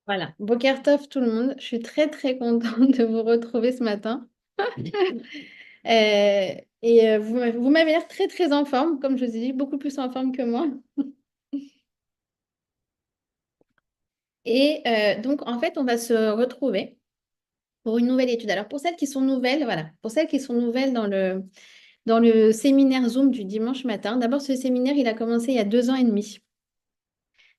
Voilà, Bokertov tout le monde. Je suis très très contente de vous retrouver ce matin. Vous m'avez l'air très très en forme, comme je vous ai dit, beaucoup plus en forme que moi. Donc en fait, on va se retrouver pour une nouvelle étude. Alors pour celles qui sont nouvelles, voilà, pour celles qui sont nouvelles dans le séminaire Zoom du dimanche matin, d'abord ce séminaire, il a commencé il y a 2 ans et demi.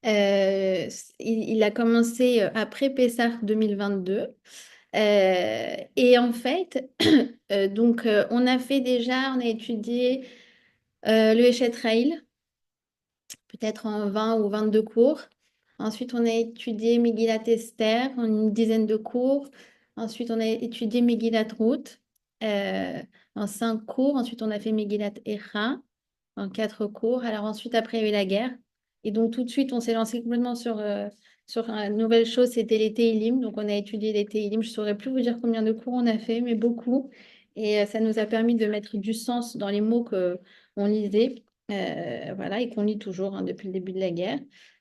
Il a commencé après Pessah 2022. Et en fait, on a fait déjà, on a étudié le Heshet Raïl, peut-être en 20 ou 22 cours. Ensuite, on a étudié Megillat Esther en une dizaine de cours. Ensuite, on a étudié Megillat Ruth euh, en 5 cours. Ensuite, on a fait Megillat Echa en 4 cours. Alors ensuite, après, il y a eu la guerre. Et donc tout de suite, on s'est lancé complètement sur une nouvelle chose, c'était les Teilim. Donc on a étudié les Teilim. Je ne saurais plus vous dire combien de cours on a fait, mais beaucoup. Et ça nous a permis de mettre du sens dans les mots qu'on lisait, voilà, et qu'on lit toujours hein, depuis le début de la guerre.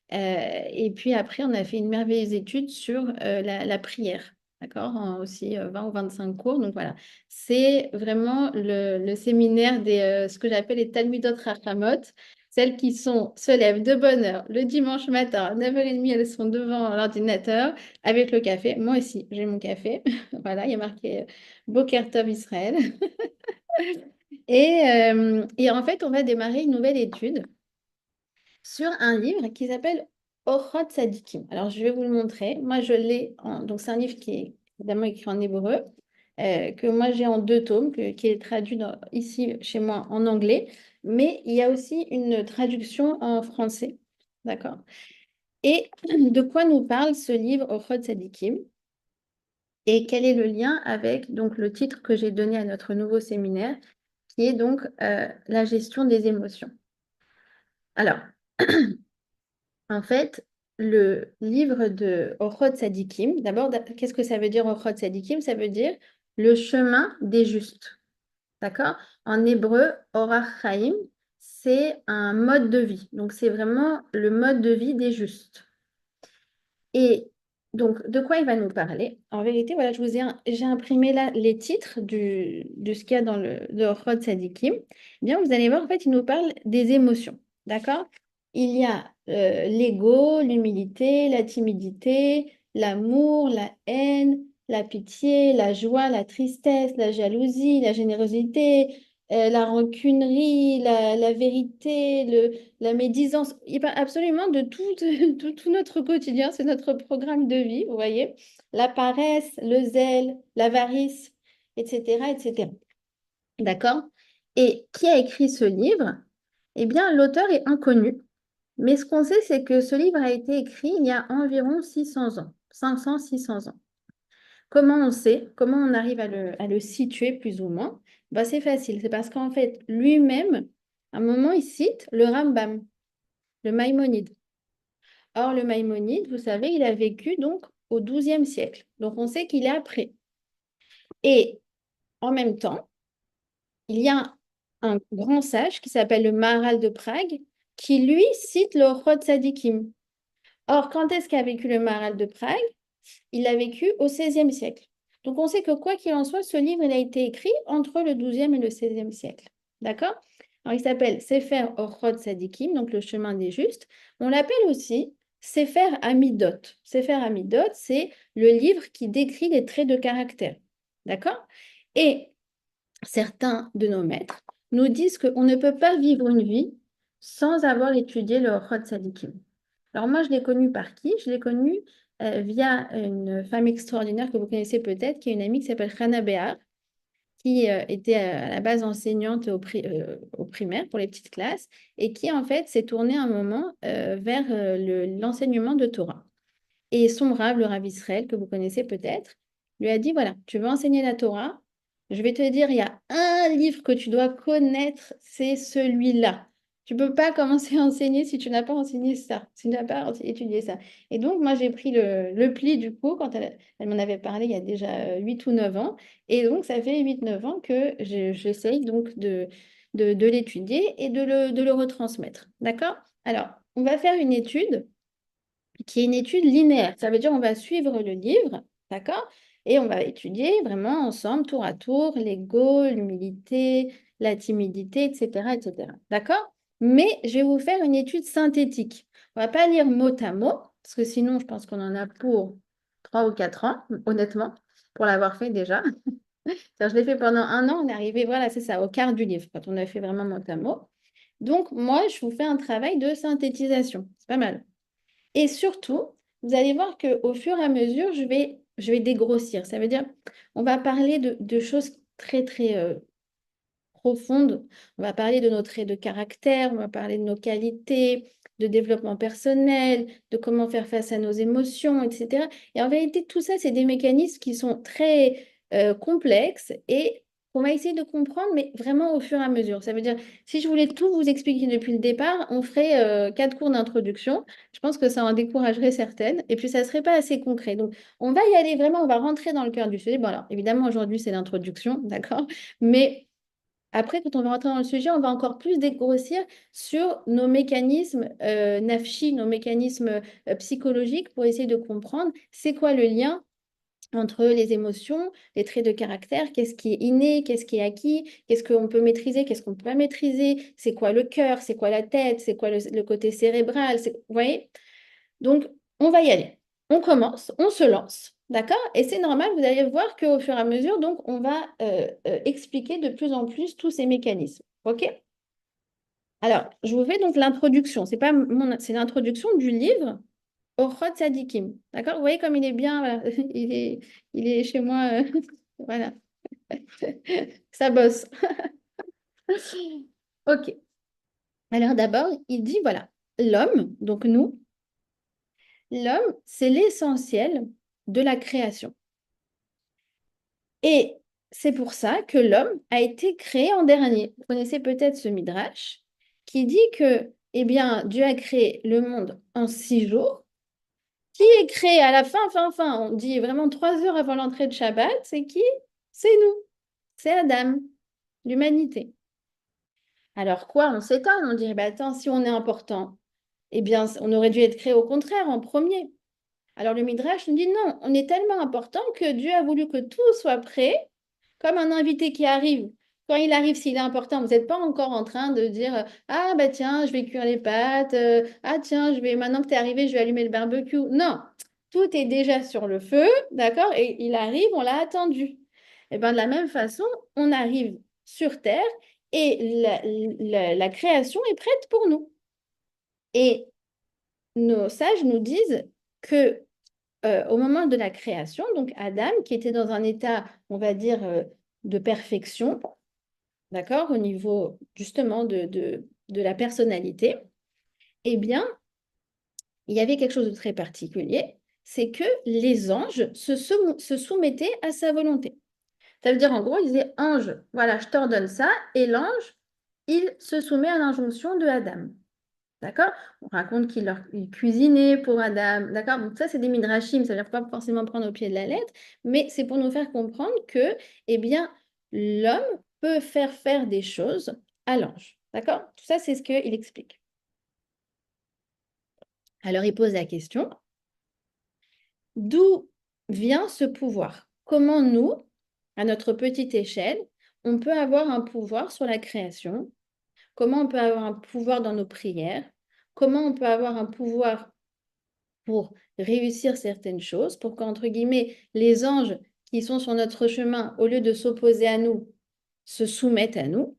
Et puis après, on a fait une merveilleuse étude sur la prière. D'accord, aussi 20 ou 25 cours. Donc voilà, c'est vraiment le séminaire ce que j'appelle les Talmudot Rachamot, celles qui se lèvent de bonne heure le dimanche matin, à 9h30, elles sont devant l'ordinateur avec le café. Moi aussi, j'ai mon café. Voilà, il y a marqué Boker Tov Israël. Et en fait, on va démarrer une nouvelle étude sur un livre qui s'appelle Ochot Sadikim. Alors, je vais vous le montrer. Moi, je l'ai donc, c'est un livre qui est évidemment écrit en hébreu, que moi j'ai en 2 tomes, qui est traduit ici chez moi en anglais, mais il y a aussi une traduction en français. D'accord? Et de quoi nous parle ce livre Ochot Sadikim? Et quel est le lien avec donc, le titre que j'ai donné à notre nouveau séminaire, qui est donc la gestion des émotions. Alors, en fait, le livre de Orchot Sadikim, d'abord, qu'est-ce que ça veut dire Orchot Sadikim? Ça veut dire le chemin des justes. D'accord? En hébreu, Orach Chaim, c'est un mode de vie. Donc, c'est vraiment le mode de vie des justes. Et donc, de quoi il va nous parler? En vérité, voilà, j'ai imprimé là les titres de ce qu'il y a dans de Orchot Sadikim. Eh bien, vous allez voir, en fait, il nous parle des émotions. D'accord? Il y a l'ego, l'humilité, la timidité, l'amour, la haine, la pitié, la joie, la tristesse, la jalousie, la générosité, la rancunerie, la vérité, la médisance. Il parle absolument de tout, tout notre quotidien, c'est notre programme de vie, vous voyez. La paresse, le zèle, l'avarice, etc., etc. D'accord? Et qui a écrit ce livre? Eh bien, l'auteur est inconnu. Mais ce qu'on sait, c'est que ce livre a été écrit il y a environ 600 ans, 500, 600 ans. Comment on sait? Comment on arrive à le situer plus ou moins? Bah, c'est facile, c'est parce qu'en fait, lui-même, à un moment, il cite le Rambam, le Maïmonide. Or, le Maïmonide, vous savez, il a vécu donc au XIIe siècle. Donc, on sait qu'il est après. Et en même temps, il y a un grand sage qui s'appelle le Maharal de Prague, qui lui cite le Ochot Sadikim. Or, quand est-ce qu'a vécu le Maharal de Prague? Il a vécu au XVIe siècle. Donc, on sait que quoi qu'il en soit, ce livre, il a été écrit entre le XIIe et le XVIe siècle. D'accord? Alors, il s'appelle Sefer Orchot Sadikim, donc le chemin des justes. On l'appelle aussi Sefer Amidot. Sefer Amidot, c'est le livre qui décrit les traits de caractère. D'accord? Et certains de nos maîtres nous disent qu'on ne peut pas vivre une vie sans avoir étudié le Orchot Sadikim. Alors moi, je l'ai connu par qui? Je l'ai connu via une femme extraordinaire que vous connaissez peut-être, qui est une amie qui s'appelle Hannah Behar, qui était à la base enseignante au primaire pour les petites classes et qui en fait s'est tournée un moment vers l'enseignement de Torah. Et son rave, le Rav Israël, que vous connaissez peut-être, lui a dit, voilà, tu veux enseigner la Torah, je vais te dire, il y a un livre que tu dois connaître, c'est celui-là. Tu ne peux pas commencer à enseigner si tu n'as pas enseigné ça, si tu n'as pas étudié ça. Et donc, moi, j'ai pris le pli du coup, quand elle m'en avait parlé il y a déjà 8 ou 9 ans. Et donc, ça fait 8 9 ans que j'essaye donc de l'étudier et de le retransmettre. D'accord? Alors, on va faire une étude qui est une étude linéaire. Ça veut dire on va suivre le livre, d'accord? Et on va étudier vraiment ensemble, tour à tour, l'ego, l'humilité, la timidité, etc., etc. D'accord? Mais je vais vous faire une étude synthétique. On va pas lire mot à mot, parce que sinon, je pense qu'on en a pour 3 ou 4 ans, honnêtement, pour l'avoir fait déjà. Je l'ai fait pendant un an, on est arrivé, voilà, c'est ça, au quart du livre, quand on a fait vraiment mot à mot. Donc, moi, je vous fais un travail de synthétisation. C'est pas mal. Et surtout, vous allez voir qu'au fur et à mesure, je vais dégrossir. Ça veut dire, on va parler de choses très, très profondes. On va parler de nos traits de caractère, on va parler de nos qualités, de développement personnel, de comment faire face à nos émotions, etc. Et en vérité, tout ça, c'est des mécanismes qui sont très complexes et qu'on va essayer de comprendre, mais vraiment au fur et à mesure. Ça veut dire, si je voulais tout vous expliquer depuis le départ, on ferait 4 cours d'introduction. Je pense que ça en découragerait certaines. Et puis, ça ne serait pas assez concret. Donc, on va y aller vraiment, on va rentrer dans le cœur du sujet. Bon, alors, évidemment, aujourd'hui, c'est l'introduction, d'accord? Mais après, quand on va rentrer dans le sujet, on va encore plus dégrossir sur nos mécanismes nafshi, nos mécanismes psychologiques pour essayer de comprendre c'est quoi le lien entre les émotions, les traits de caractère, qu'est-ce qui est inné, qu'est-ce qui est acquis, qu'est-ce qu'on peut maîtriser, qu'est-ce qu'on ne peut pas maîtriser, c'est quoi le cœur, c'est quoi la tête, c'est quoi le côté cérébral, vous voyez? Donc, on va y aller. On commence, on se lance, d'accord? Et c'est normal, vous allez voir qu'au fur et à mesure, donc, on va expliquer de plus en plus tous ces mécanismes, ok? Alors, je vous fais donc l'introduction. C'est pas c'est l'introduction du livre Orchot Sadikim. D'accord? Vous voyez comme il est bien, voilà. Il est chez moi. Voilà. Ça bosse. OK. Alors d'abord, il dit, voilà, l'homme, donc nous, l'homme, c'est l'essentiel de la création. Et c'est pour ça que l'homme a été créé en dernier. Vous connaissez peut-être ce midrash qui dit que, eh bien, Dieu a créé le monde en 6 jours. Qui est créé à la fin, on dit vraiment 3 heures avant l'entrée de Shabbat, c'est qui? C'est nous, c'est Adam, l'humanité. Alors quoi, on s'étonne, on dirait, bah attends, si on est important, eh bien, on aurait dû être créé au contraire, en premier. Alors le Midrash nous dit non, on est tellement important que Dieu a voulu que tout soit prêt, comme un invité qui arrive. Quand il arrive, s'il est important, vous n'êtes pas encore en train de dire ah bah tiens, je vais cuire les pâtes, ah tiens, maintenant que tu es arrivé, je vais allumer le barbecue. Non, tout est déjà sur le feu, d'accord? Et il arrive, on l'a attendu. Et bien de la même façon, on arrive sur Terre et la création est prête pour nous. Et nos sages nous disent que au moment de la création, donc Adam, qui était dans un état, on va dire, de perfection, d'accord, au niveau justement de la personnalité, eh bien, il y avait quelque chose de très particulier, c'est que les anges se soumettaient à sa volonté. Ça veut dire, en gros, ils disaient, ange, voilà, je t'ordonne ça, et l'ange, il se soumet à l'injonction de Adam. D'accord? On raconte il cuisinait pour Adam. D'accord? Donc ça, c'est des midrashim, ça ne veut dire pas forcément prendre au pied de la lettre, mais c'est pour nous faire comprendre que, eh bien, l'homme peut faire des choses à l'ange. D'accord? Tout ça, c'est ce qu'il explique. Alors, il pose la question, d'où vient ce pouvoir? Comment nous, à notre petite échelle, on peut avoir un pouvoir sur la création? Comment on peut avoir un pouvoir dans nos prières? Comment on peut avoir un pouvoir pour réussir certaines choses, pour qu'entre guillemets, les anges qui sont sur notre chemin, au lieu de s'opposer à nous, se soumettent à nous,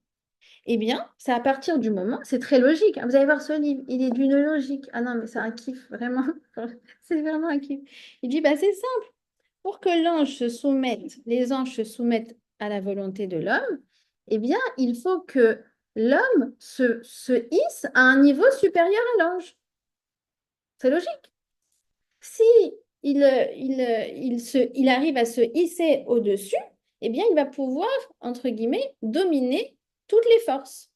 eh bien, c'est à partir du moment, c'est très logique, hein. Vous allez voir ce livre, il est d'une logique. Ah non, mais c'est un kiff, vraiment. C'est vraiment un kiff. Il dit, bah, c'est simple. Pour que l'ange se soumette, les anges se soumettent à la volonté de l'homme, eh bien, il faut que l'homme se hisse à un niveau supérieur à l'ange. C'est logique. Si il arrive à se hisser au-dessus, eh bien, il va pouvoir, entre guillemets, dominer toutes les forces.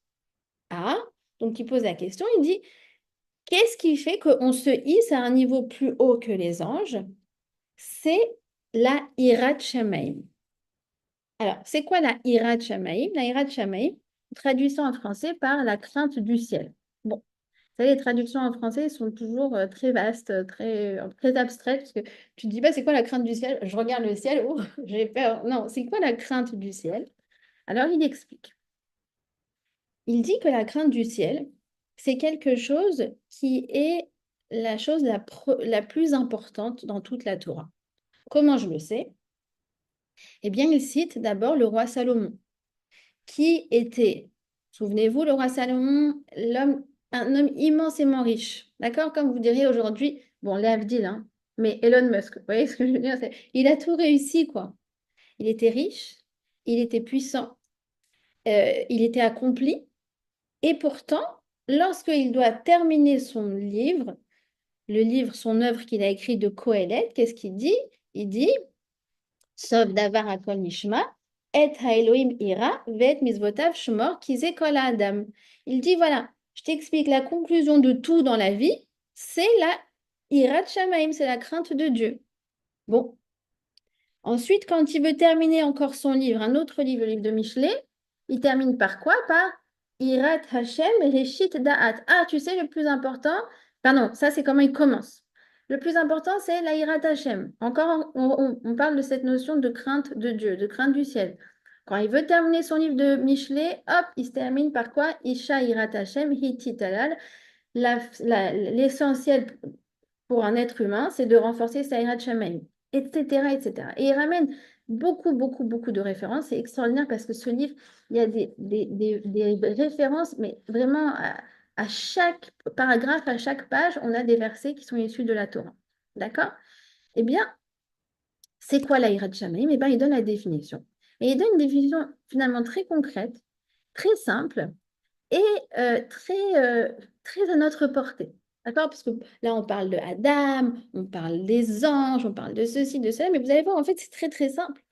Ah, donc il pose la question, il dit, qu'est-ce qui fait qu'on se hisse à un niveau plus haut que les anges? C'est la Hirat Shamaim. Alors, c'est quoi la Hirat Shamaim? La Hirat Shamaim, traduit ça en français par la crainte du ciel. Bon, savez, les traductions en français sont toujours très vastes, très abstraites, parce que tu te dis pas c'est quoi la crainte du ciel? Je regarde le ciel, oh, j'ai peur. Non, c'est quoi la crainte du ciel? Alors, il explique. Il dit que la crainte du ciel, c'est quelque chose qui est la chose la plus importante dans toute la Torah. Comment je le sais? Eh bien, il cite d'abord le roi Salomon, qui était, souvenez-vous, le roi Salomon, un homme immensément riche. D'accord? Comme vous diriez aujourd'hui, bon, l'Avdil, hein, mais Elon Musk, vous voyez ce que je veux dire? Il a tout réussi, quoi. Il était riche, il était puissant, il était accompli, et pourtant, lorsqu'il doit terminer son livre, son œuvre qu'il a écrit de Qohélet, qu'est-ce qu'il dit? Il dit Sauf davar hakol nishma, et haElohim ira, vet mizvotav shmor kize kol adam. Il dit voilà, je t'explique la conclusion de tout dans la vie, c'est la irat shamaim, c'est la crainte de Dieu. Bon, ensuite, quand il veut terminer encore son livre, un autre livre, le livre de Michelet, il termine par quoi? Par Irat Hashem Reshit Da'at. Ah, tu sais, le plus important, pardon, ça c'est comment il commence. Le plus important, c'est la Irat Hashem. Encore, on parle de cette notion de crainte de Dieu, de crainte du ciel. Quand il veut terminer son livre de Michelet, hop, il se termine par quoi? Isha Irat Hashem Hitit Alal. L'essentiel pour un être humain, c'est de renforcer sa Irat Shamayim, etc., etc. Et il ramène beaucoup, beaucoup, beaucoup de références. C'est extraordinaire parce que ce livre, il y a des références, mais vraiment à chaque paragraphe, à chaque page, on a des versets qui sont issus de la Torah. D'accord? Eh bien, c'est quoi la Irat Shamayim? Eh bien, il donne la définition. Et il donne une définition finalement très concrète, très simple, et très à notre portée. D'accord? Parce que là, on parle de Adam, on parle des anges, on parle de ceci, de cela, mais vous allez voir, en fait, c'est très, très simple.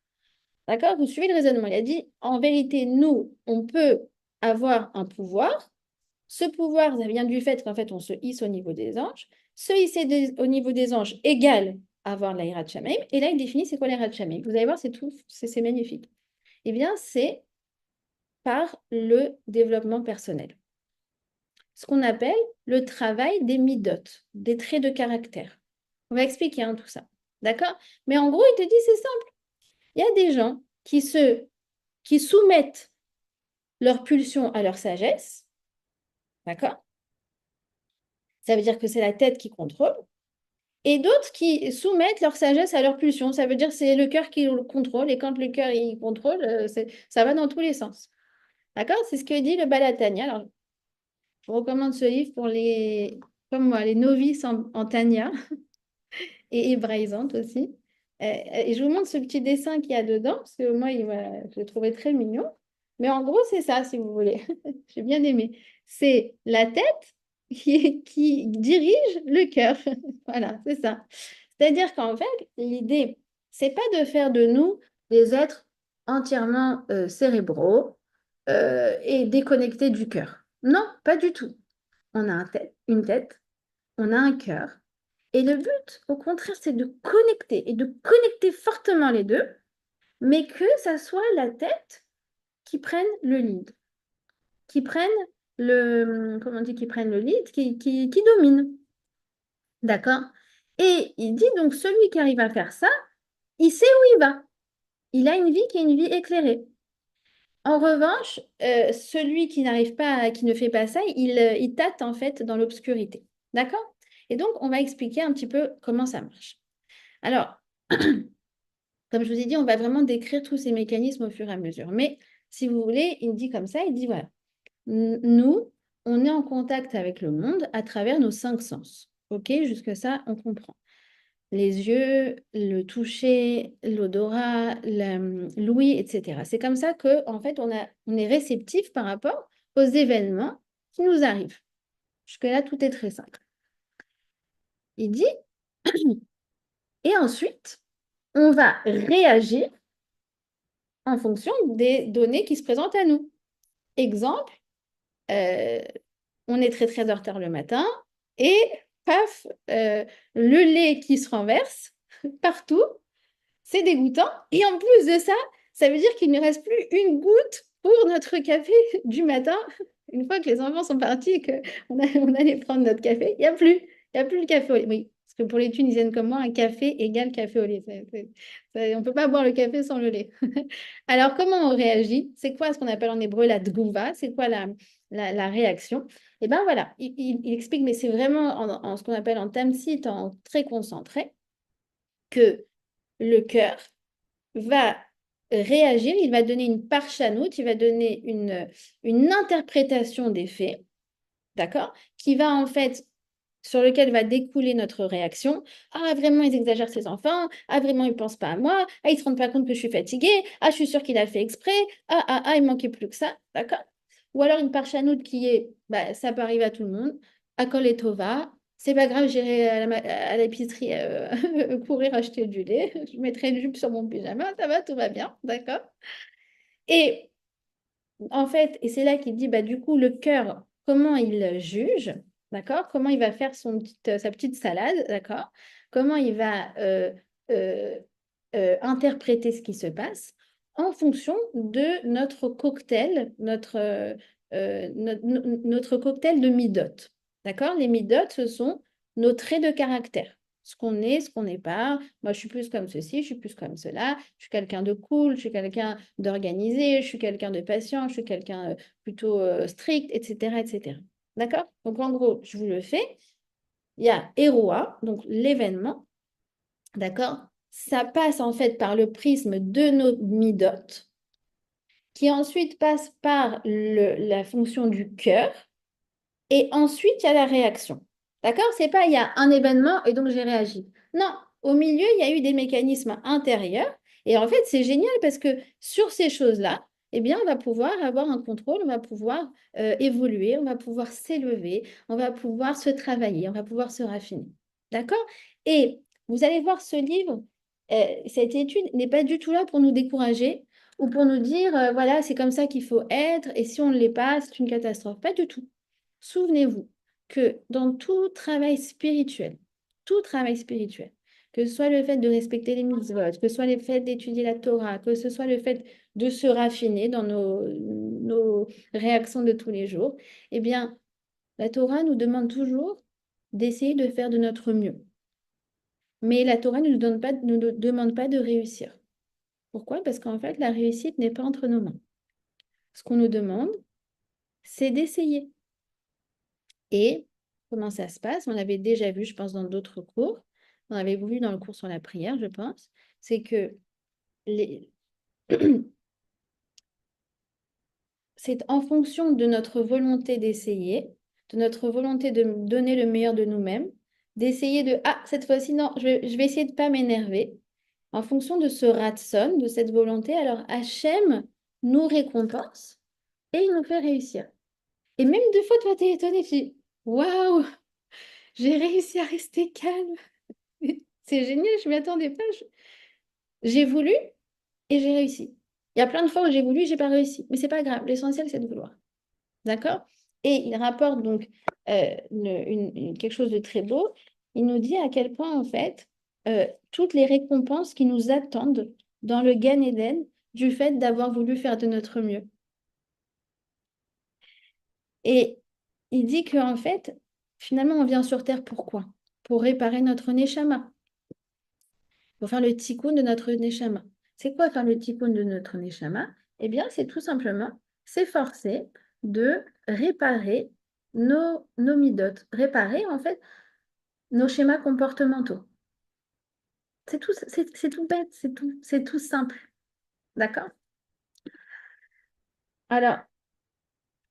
D'accord? Vous suivez le raisonnement. Il a dit, en vérité, nous, on peut avoir un pouvoir. Ce pouvoir, ça vient du fait qu'en fait, on se hisse au niveau des anges. Se hisser au niveau des anges égale avoir la Hirat Shamayim. Et là, il définit c'est quoi la Hirat Shamayim. Vous allez voir, c'est tout, c'est magnifique. Eh bien, c'est par le développement personnel, ce qu'on appelle le travail des midot, des traits de caractère. On va expliquer tout ça. D'accord? Mais en gros, il te dit, c'est simple. Il y a des gens qui soumettent leur pulsion à leur sagesse. D'accord? Ça veut dire que c'est la tête qui contrôle. Et d'autres qui soumettent leur sagesse à leur pulsion. Ça veut dire que c'est le cœur qui le contrôle. Et quand le cœur il contrôle, ça va dans tous les sens. D'accord? C'est ce que dit le Balatania. Alors, je vous recommande ce livre pour comme moi, les novices en Tania et hébraïsante aussi. Et je vous montre ce petit dessin qu'il y a dedans, parce que moi, je l'ai trouvé très mignon. Mais en gros, c'est ça, si vous voulez. J'ai bien aimé. C'est la tête qui dirige le cœur. Voilà, c'est ça. C'est-à-dire qu'en fait, l'idée, c'est pas de faire de nous des êtres entièrement cérébraux et déconnectés du cœur. Non, pas du tout. On a une tête, on a un cœur. Et le but, au contraire, c'est de connecter et de connecter fortement les deux, mais que ça soit la tête qui prenne le lead, qui prenne comment on dit, qui prenne le lead, qui domine. D'accord? Et il dit donc, celui qui arrive à faire ça, il sait où il va. Il a une vie qui est une vie éclairée. En revanche, celui qui n'arrive pas, qui ne fait pas ça, il tâte en fait dans l'obscurité. D'accord? Et donc, on va expliquer un petit peu comment ça marche. Alors, comme je vous ai dit, on va vraiment décrire tous ces mécanismes au fur et à mesure. Mais si vous voulez, il dit comme ça, il dit voilà, nous, on est en contact avec le monde à travers nos 5 sens. OK, jusque ça, on comprend. Les yeux, le toucher, l'odorat, l'ouïe, etc. C'est comme ça que, en fait, on est réceptif par rapport aux événements qui nous arrivent. Jusque-là, tout est très simple. Il dit, et ensuite, on va réagir en fonction des données qui se présentent à nous. Exemple, euh, on est très très en retard le matin et paf, le lait qui se renverse partout, c'est dégoûtant. Et en plus de ça, ça veut dire qu'il ne reste plus une goutte pour notre café du matin Une fois que les enfants sont partis et on allait prendre notre café, il y a plus le café au lait. Oui, parce que pour les Tunisiennes comme moi, un café égale café au lait. On ne peut pas boire le café sans le lait. Alors, comment on réagit? C'est quoi ce qu'on appelle en hébreu la tgouva? C'est quoi la réaction? Et bien voilà, il explique, mais c'est vraiment en ce qu'on appelle en tamsit, en très concentré, que le cœur va réagir, il va donner une parchanout, il va donner une interprétation des faits, d'accord? Qui va en fait, sur lequel va découler notre réaction. Ah, vraiment, ils exagèrent ces enfants. Ah, vraiment, ils ne pensent pas à moi. Ah, ils ne se rendent pas compte que je suis fatiguée. Ah, je suis sûre qu'il a fait exprès. Il manquait plus que ça, d'accord? Ou alors une parchanout qui est, bah, ça peut arriver à tout le monde. Akol et Tova. C'est pas grave, j'irai à l'épicerie courir acheter du lait. Je mettrai une jupe sur mon pyjama. Ça va, tout va bien, d'accord? Et en fait, et c'est là qu'il dit, bah, du coup, le cœur, comment il juge, d'accord? Comment il va faire sa petite salade, d'accord? Comment il va interpréter ce qui se passe en fonction de notre cocktail, notre cocktail de midot, d'accord? Les midot, ce sont nos traits de caractère. Ce qu'on est, ce qu'on n'est pas. Moi, je suis plus comme ceci, je suis plus comme cela. Je suis quelqu'un de cool, je suis quelqu'un d'organisé, je suis quelqu'un de patient, je suis quelqu'un plutôt strict, etc., etc. D'accord? Donc, en gros, je vous le fais. Il y a Eroa, donc l'événement, d'accord? Ça passe en fait par le prisme de nos midotes, qui ensuite passe par la fonction du cœur, et ensuite, il y a la réaction. D'accord? C'est pas il y a un événement et donc j'ai réagi. Non, au milieu, il y a eu des mécanismes intérieurs. Et en fait, c'est génial parce que sur ces choses-là, eh bien, on va pouvoir avoir un contrôle, on va pouvoir évoluer, on va pouvoir s'élever, on va pouvoir se travailler, on va pouvoir se raffiner. D'accord? Et vous allez voir ce livre, cette étude n'est pas du tout là pour nous décourager ou pour nous dire, voilà, c'est comme ça qu'il faut être et si on ne l'est pas, c'est une catastrophe. Pas du tout. Souvenez-vous que dans tout travail spirituel, que ce soit le fait de respecter les mitzvot, que ce soit le fait d'étudier la Torah, que ce soit le fait de se raffiner dans nos réactions de tous les jours, eh bien, la Torah nous demande toujours d'essayer de faire de notre mieux. Mais la Torah ne nous demande pas de réussir. Pourquoi? Parce qu'en fait, la réussite n'est pas entre nos mains. Ce qu'on nous demande, c'est d'essayer. Et comment ça se passe? On avait déjà vu, je pense, dans d'autres cours, on avait vu dans le cours sur la prière, je pense, c'est que les... c'est en fonction de notre volonté d'essayer, de notre volonté de donner le meilleur de nous-mêmes, d'essayer de, ah, cette fois-ci, non, je vais essayer de ne pas m'énerver. En fonction de ce ratson, de cette volonté, alors Hachem nous récompense et il nous fait réussir. Et même deux fois, tu vas t'étonner, tu dis, waouh, j'ai réussi à rester calme. C'est génial, je ne m'y attendais pas. J'ai voulu et j'ai réussi. Il y a plein de fois où j'ai voulu et j'ai pas réussi. Mais c'est pas grave, l'essentiel, c'est de vouloir. D'accord? Et il rapporte donc quelque chose de très beau. Il nous dit à quel point, en fait, toutes les récompenses qui nous attendent dans le Gan Eden du fait d'avoir voulu faire de notre mieux. Et il dit qu'en fait, finalement, on vient sur Terre pourquoi? Pour réparer notre neshama. Pour faire le tikkun de notre neshama. C'est quoi faire le tikkun de notre neshama? Eh bien, c'est tout simplement s'efforcer de réparer nos midotes, réparer en fait nos schémas comportementaux. C'est tout bête, c'est tout simple. D'accord? Alors,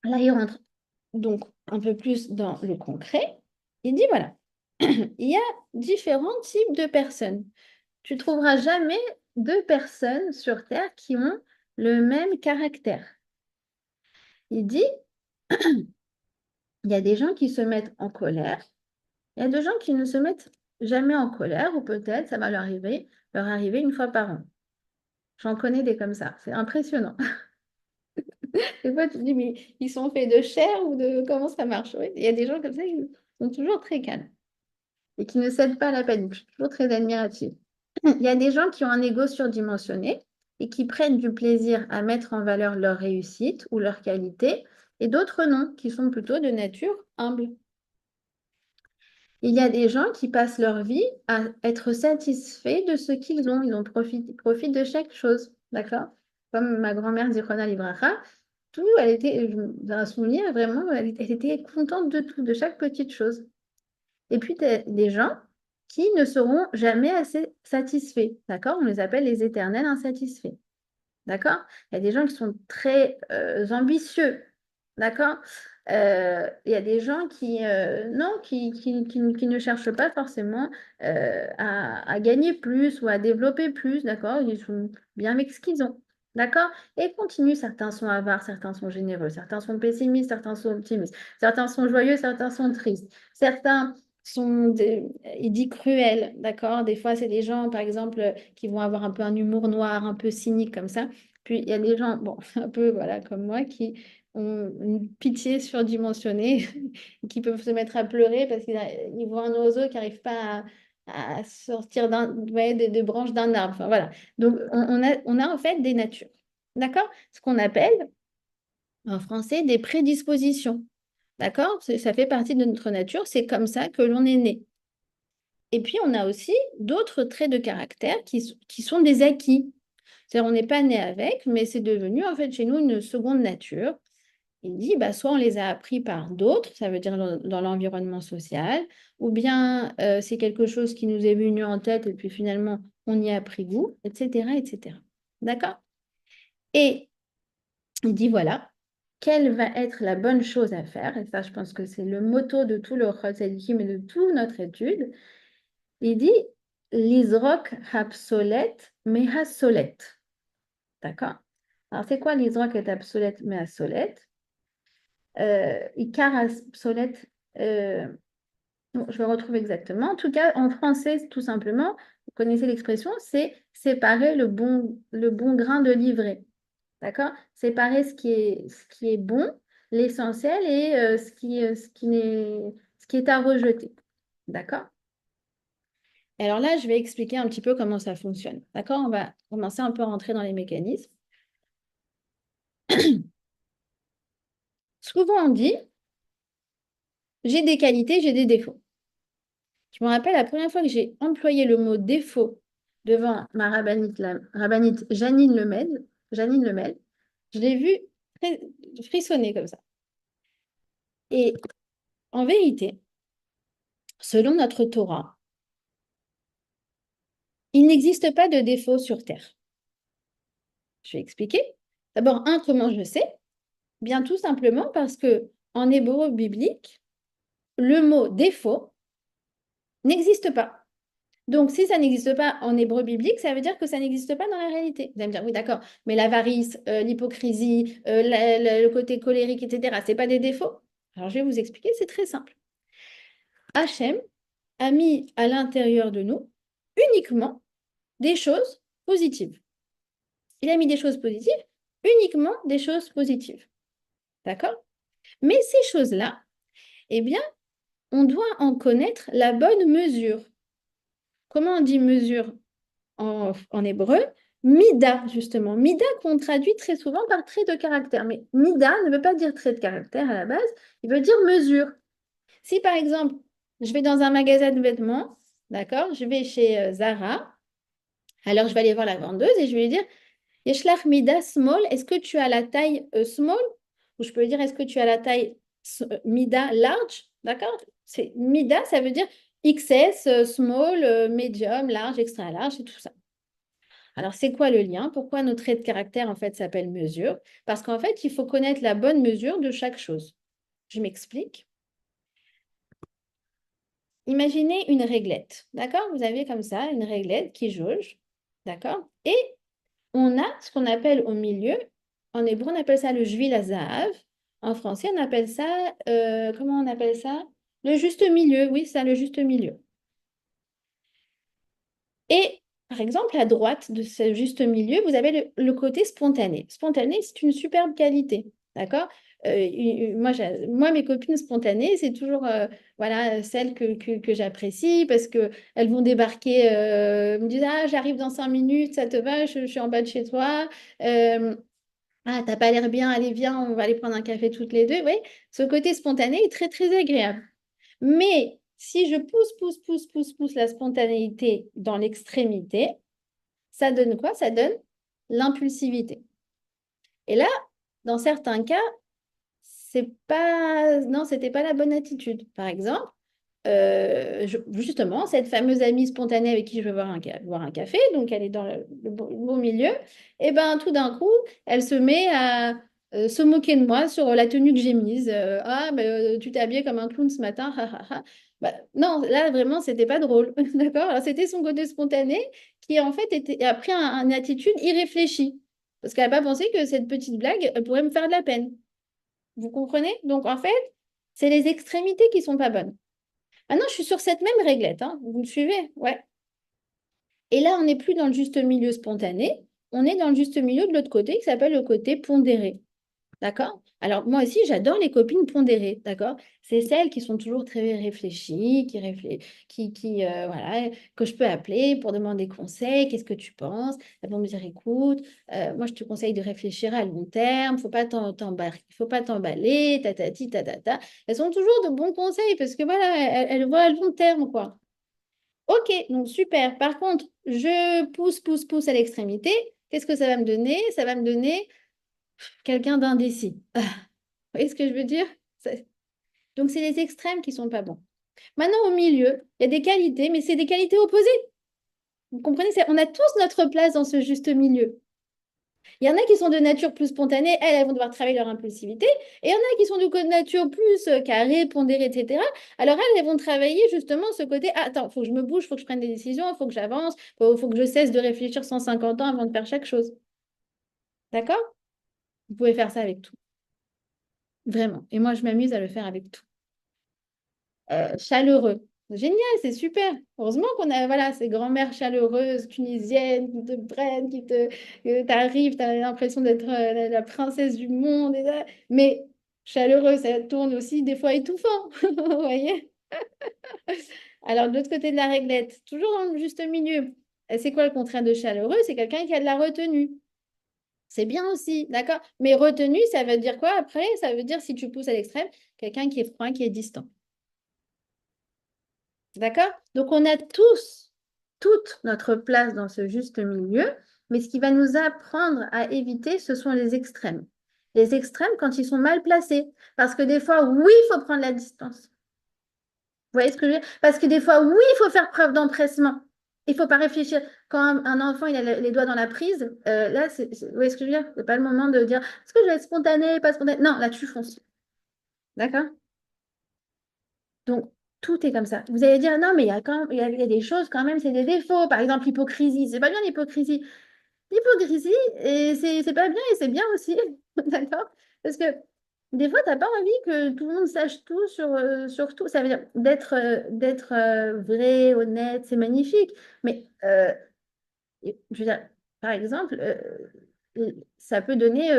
là, il rentre donc un peu plus dans le concret. Il dit voilà, il y a différents types de personnes. Tu trouveras jamais deux personnes sur Terre qui ont le même caractère. Il dit, il y a des gens qui se mettent en colère, il y a des gens qui ne se mettent jamais en colère, ou peut-être ça va leur arriver une fois par an. J'en connais des comme ça, c'est impressionnant. Des fois, tu te dis, mais ils sont faits de chair ou de comment ça marche? Oui, il y a des gens comme ça qui sont toujours très calmes et qui ne cèdent pas à la panique. Je suis toujours très admirative. Il y a des gens qui ont un ego surdimensionné et qui prennent du plaisir à mettre en valeur leur réussite ou leur qualité et d'autres non, qui sont plutôt de nature humble. Il y a des gens qui passent leur vie à être satisfaits de ce qu'ils ont. Profitent de chaque chose. D'accord? Comme ma grand-mère Zichronal Libracha, tout, elle était, j'ai un souvenir vraiment, elle était contente de tout, de chaque petite chose. Et puis, tu as des gens qui ne seront jamais assez satisfaits. D'accord? On les appelle les éternels insatisfaits. D'accord? Il y a des gens qui sont très ambitieux. D'accord? Il y a des gens non, qui ne cherchent pas forcément à gagner plus ou à développer plus. D'accord? Ils sont bien avec ce qu'ils ont. D'accord? Et continuent. Certains sont avares, certains sont généreux, certains sont pessimistes, certains sont optimistes, certains sont joyeux, certains sont tristes. Certains il dit cruels, d'accord? Des fois, c'est des gens, par exemple, qui vont avoir un peu un humour noir, un peu cynique comme ça. Puis, il y a des gens, bon, un peu, voilà, comme moi, qui ont une pitié surdimensionnée, qui peuvent se mettre à pleurer parce qu'ils voient un oiseau qui n'arrive pas à sortir des branches d'un arbre. Enfin, voilà. Donc, on a en fait des natures, d'accord? Ce qu'on appelle, en français, des prédispositions. D'accord? Ça fait partie de notre nature, c'est comme ça que l'on est né. Et puis, on a aussi d'autres traits de caractère qui sont des acquis. C'est-à-dire, on n'est pas né avec, mais c'est devenu en fait chez nous une seconde nature. Il dit, bah, soit on les a appris par d'autres, ça veut dire dans l'environnement social, ou bien c'est quelque chose qui nous est venu en tête et puis finalement on y a pris goût, etc., etc. D'accord? Et il dit, voilà, quelle va être la bonne chose à faire? Et ça, je pense que c'est le motto de tout le Chosedikim et de toute notre étude. Il dit, l'izrok obsolète, mais obsolète. D'accord? Alors, c'est quoi l'izrok est obsolète, mais obsolète? Icar obsolète, bon, je vais retrouver exactement. En tout cas, en français, tout simplement, vous connaissez l'expression, c'est séparer le bon grain de l'ivraie. D'accord? Séparer ce qui est bon, l'essentiel, et ce qui est à rejeter. D'accord? Alors là, je vais expliquer un petit peu comment ça fonctionne. D'accord? On va commencer un peu à rentrer dans les mécanismes. Souvent, on dit, j'ai des qualités, j'ai des défauts. Je me rappelle la première fois que j'ai employé le mot défaut devant ma rabbinite, la rabbinite Janine Lemel, je l'ai vue frissonner comme ça. Et en vérité, selon notre Torah, il n'existe pas de défaut sur Terre. Je vais expliquer. D'abord, comment je sais? Bien tout simplement parce que en hébreu biblique, le mot défaut n'existe pas. Donc, si ça n'existe pas en hébreu biblique, ça veut dire que ça n'existe pas dans la réalité. Vous allez me dire, oui, d'accord, mais l'avarice, l'hypocrisie, le côté colérique, etc., ce n'est pas des défauts. Alors, je vais vous expliquer, c'est très simple. Hachem a mis à l'intérieur de nous uniquement des choses positives. Il a mis des choses positives, uniquement des choses positives. D'accord? Mais ces choses-là, eh bien, on doit en connaître la bonne mesure. Comment on dit mesure en hébreu? Mida, justement. Mida qu'on traduit très souvent par trait de caractère. Mais mida ne veut pas dire trait de caractère à la base, il veut dire mesure. Si par exemple, je vais dans un magasin de vêtements, d'accord, je vais chez Zara, alors je vais aller voir la vendeuse et je vais lui dire, Yeshlach mida small, est-ce que tu as la taille small? Ou je peux lui dire, est-ce que tu as la taille mida large? D'accord? C'est mida, ça veut dire XS, small, medium, large, extra large, et tout ça. Alors, c'est quoi le lien? Pourquoi nos traits de caractère, en fait, s'appellent mesure? Parce qu'en fait, il faut connaître la bonne mesure de chaque chose. Je m'explique. Imaginez une réglette, d'accord? Vous avez comme ça une réglette qui jauge, d'accord? Et on a ce qu'on appelle au milieu, en hébreu, on appelle ça le juil à zahav. En français, on appelle ça, comment on appelle ça? Le juste milieu, oui, ça, le juste milieu. Et par exemple, à droite de ce juste milieu, vous avez le côté spontané. Spontané, c'est une superbe qualité, d'accord? Moi, mes copines spontanées, c'est toujours voilà, celles que j'apprécie parce qu'elles vont débarquer, me disent, ah, j'arrive dans 5 minutes, ça te va, je suis en bas de chez toi. Ah, t'as pas l'air bien, allez, viens, on va aller prendre un café toutes les deux. Oui, ce côté spontané est très, très agréable. Mais si je pousse la spontanéité dans l'extrémité, ça donne quoi? Ça donne l'impulsivité. Et là, dans certains cas, c'est pas, non, c'était pas la bonne attitude. Par exemple, justement, cette fameuse amie spontanée avec qui je vais boire un café, donc elle est dans le bon milieu, et ben tout d'un coup, elle se met à se moquer de moi sur la tenue que j'ai mise. Ah, ben, tu t'es habillée comme un clown ce matin. Ha, ha, ha. Bah, non, là vraiment, c'était pas drôle. D'accord? Alors, c'était son côté spontané qui en fait a pris une attitude irréfléchie. Parce qu'elle n'a pas pensé que cette petite blague elle pourrait me faire de la peine. Vous comprenez? Donc en fait, c'est les extrémités qui sont pas bonnes. Maintenant, je suis sur cette même réglette, hein. Vous me suivez? Ouais. Et là, on n'est plus dans le juste milieu spontané, on est dans le juste milieu de l'autre côté qui s'appelle le côté pondéré. D'accord? Alors, moi aussi, j'adore les copines pondérées. D'accord? C'est celles qui sont toujours très réfléchies, voilà, que je peux appeler pour demander conseil. Qu'est-ce que tu penses? Elles vont me dire, écoute, moi, je te conseille de réfléchir à long terme. Faut pas t'emballer, tatati, tatata. Elles ont toujours de bons conseils parce que voilà, elles voient à long terme, quoi. Ok, donc super. Par contre, je pousse à l'extrémité. Qu'est-ce que ça va me donner? Ça va me donner quelqu'un d'indécis. Vous voyez ce que je veux dire? Ça- Donc, c'est les extrêmes qui sont pas bons. Maintenant, au milieu, il y a des qualités, mais c'est des qualités opposées. Vous comprenez? On a tous notre place dans ce juste milieu. Il y en a qui sont de nature plus spontanée, elles vont devoir travailler leur impulsivité. Et il y en a qui sont de nature plus carrée, pondérée, etc. Alors, elles vont travailler justement ce côté, ah, attends, il faut que je me bouge, il faut que je prenne des décisions, il faut que j'avance, faut que je cesse de réfléchir 150 ans avant de faire chaque chose. D'accord? Vous pouvez faire ça avec tout. Vraiment. Et moi, je m'amuse à le faire avec tout. Chaleureux. Génial, c'est super. Heureusement qu'on a voilà, ces grand-mères chaleureuses, tunisiennes, qui te prennent, t'arrives, t'as l'impression d'être la princesse du monde. Mais chaleureux, ça tourne aussi des fois étouffant. Vous voyez? Alors, de l'autre côté de la réglette, toujours dans le juste milieu. C'est quoi le contraire de chaleureux? C'est quelqu'un qui a de la retenue. C'est bien aussi, d'accord? Mais retenue, ça veut dire quoi après? Ça veut dire, si tu pousses à l'extrême, quelqu'un qui est froid, qui est distant. D'accord? Donc, on a tous, toute notre place dans ce juste milieu, mais ce qui va nous apprendre à éviter, ce sont les extrêmes. Les extrêmes quand ils sont mal placés. Parce que des fois, oui, il faut prendre la distance. Vous voyez ce que je veux dire? Parce que des fois, oui, il faut faire preuve d'empressement. Il ne faut pas réfléchir. Quand un enfant il a les doigts dans la prise, là, vous voyez ce que je veux dire? Ce n'est pas le moment de dire, est-ce que je vais être spontané, pas spontané? Non, là, tu fonces. D'accord? Donc, tout est comme ça. Vous allez dire, non, mais il y a quand même, il y a des choses quand même, c'est des défauts. Par exemple, l'hypocrisie. C'est pas bien l'hypocrisie. L'hypocrisie, et c'est pas bien et c'est bien aussi. D'accord? Parce que des fois, tu n'as pas envie que tout le monde sache tout sur tout. Ça veut dire d'être vrai, honnête, c'est magnifique. Mais je veux dire, par exemple, ça peut donner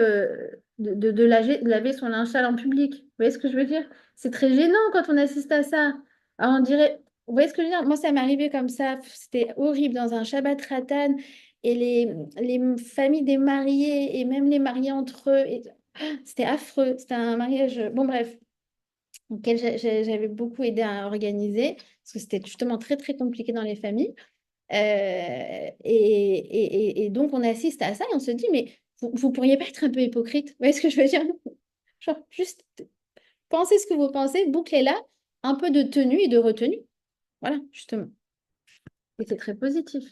de laver son linge sale en public. Vous voyez ce que je veux dire? C'est très gênant quand on assiste à ça. Alors, on dirait, vous voyez ce que je veux dire? Moi, ça m'est arrivé comme ça. C'était horrible dans un Shabbat Ratan. Et les familles des mariés et même les mariés entre eux. C'était affreux. C'était un mariage. Bon, bref, auquel j'avais beaucoup aidé à organiser. Parce que c'était justement très, très compliqué dans les familles. Et donc, on assiste à ça et on se dit, mais vous pourriez pas être un peu hypocrite? Vous voyez ce que je veux dire? Genre, juste pensez ce que vous pensez, bouclez-la, un peu de tenue et de retenue. Voilà, justement. Et c'est très positif.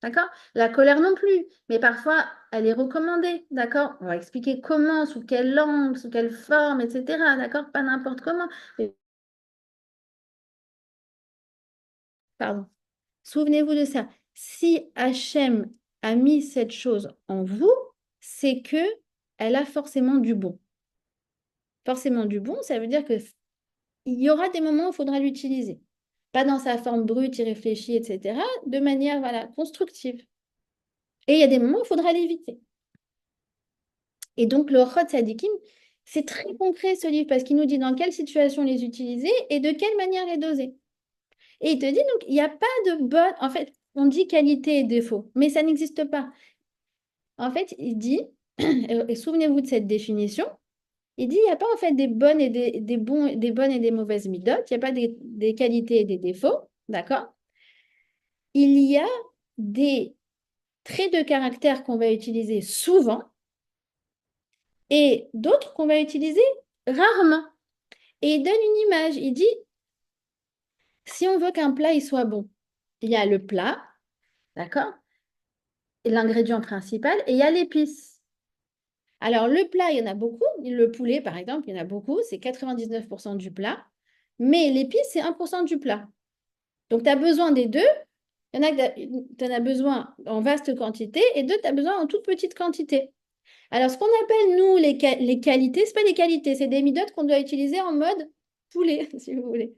D'accord? La colère non plus, mais parfois, elle est recommandée. D'accord? On va expliquer comment, sous quelle angle, sous quelle forme, etc. D'accord? Pas n'importe comment. Pardon. Souvenez-vous de ça. Si Hachem a mis cette chose en vous, c'est que elle a forcément du bon. Forcément du bon, ça veut dire que il y aura des moments où il faudra l'utiliser. Pas dans sa forme brute, irréfléchie, etc. De manière voilà, constructive. Et il y a des moments où il faudra l'éviter. Et donc, le Chod Sadikim, c'est très concret ce livre parce qu'il nous dit dans quelle situation les utiliser et de quelle manière les doser. Et il te dit donc, il n'y a pas de bonne. En fait, on dit qualité et défaut, mais ça n'existe pas. En fait, il dit et souvenez-vous de cette définition, il dit il n'y a pas en fait des bonnes et des bonnes et des mauvaises midotes, il n'y a pas des qualités et des défauts, d'accord? Il y a des traits de caractère qu'on va utiliser souvent et d'autres qu'on va utiliser rarement. Et il donne une image, il dit, si on veut qu'un plat il soit bon, il y a le plat, d'accord? Et l'ingrédient principal, et il y a l'épice. Alors, le plat, il y en a beaucoup. Le poulet, par exemple, il y en a beaucoup. C'est 99% du plat. Mais l'épice, c'est 1% du plat. Donc, tu as besoin des deux. Il y en a que tu en as besoin en vaste quantité et d'autres, tu as besoin en toute petite quantité. Alors, ce qu'on appelle, nous, les qualités, ce pas des qualités, c'est des midotes qu'on doit utiliser en mode poulet, si vous voulez.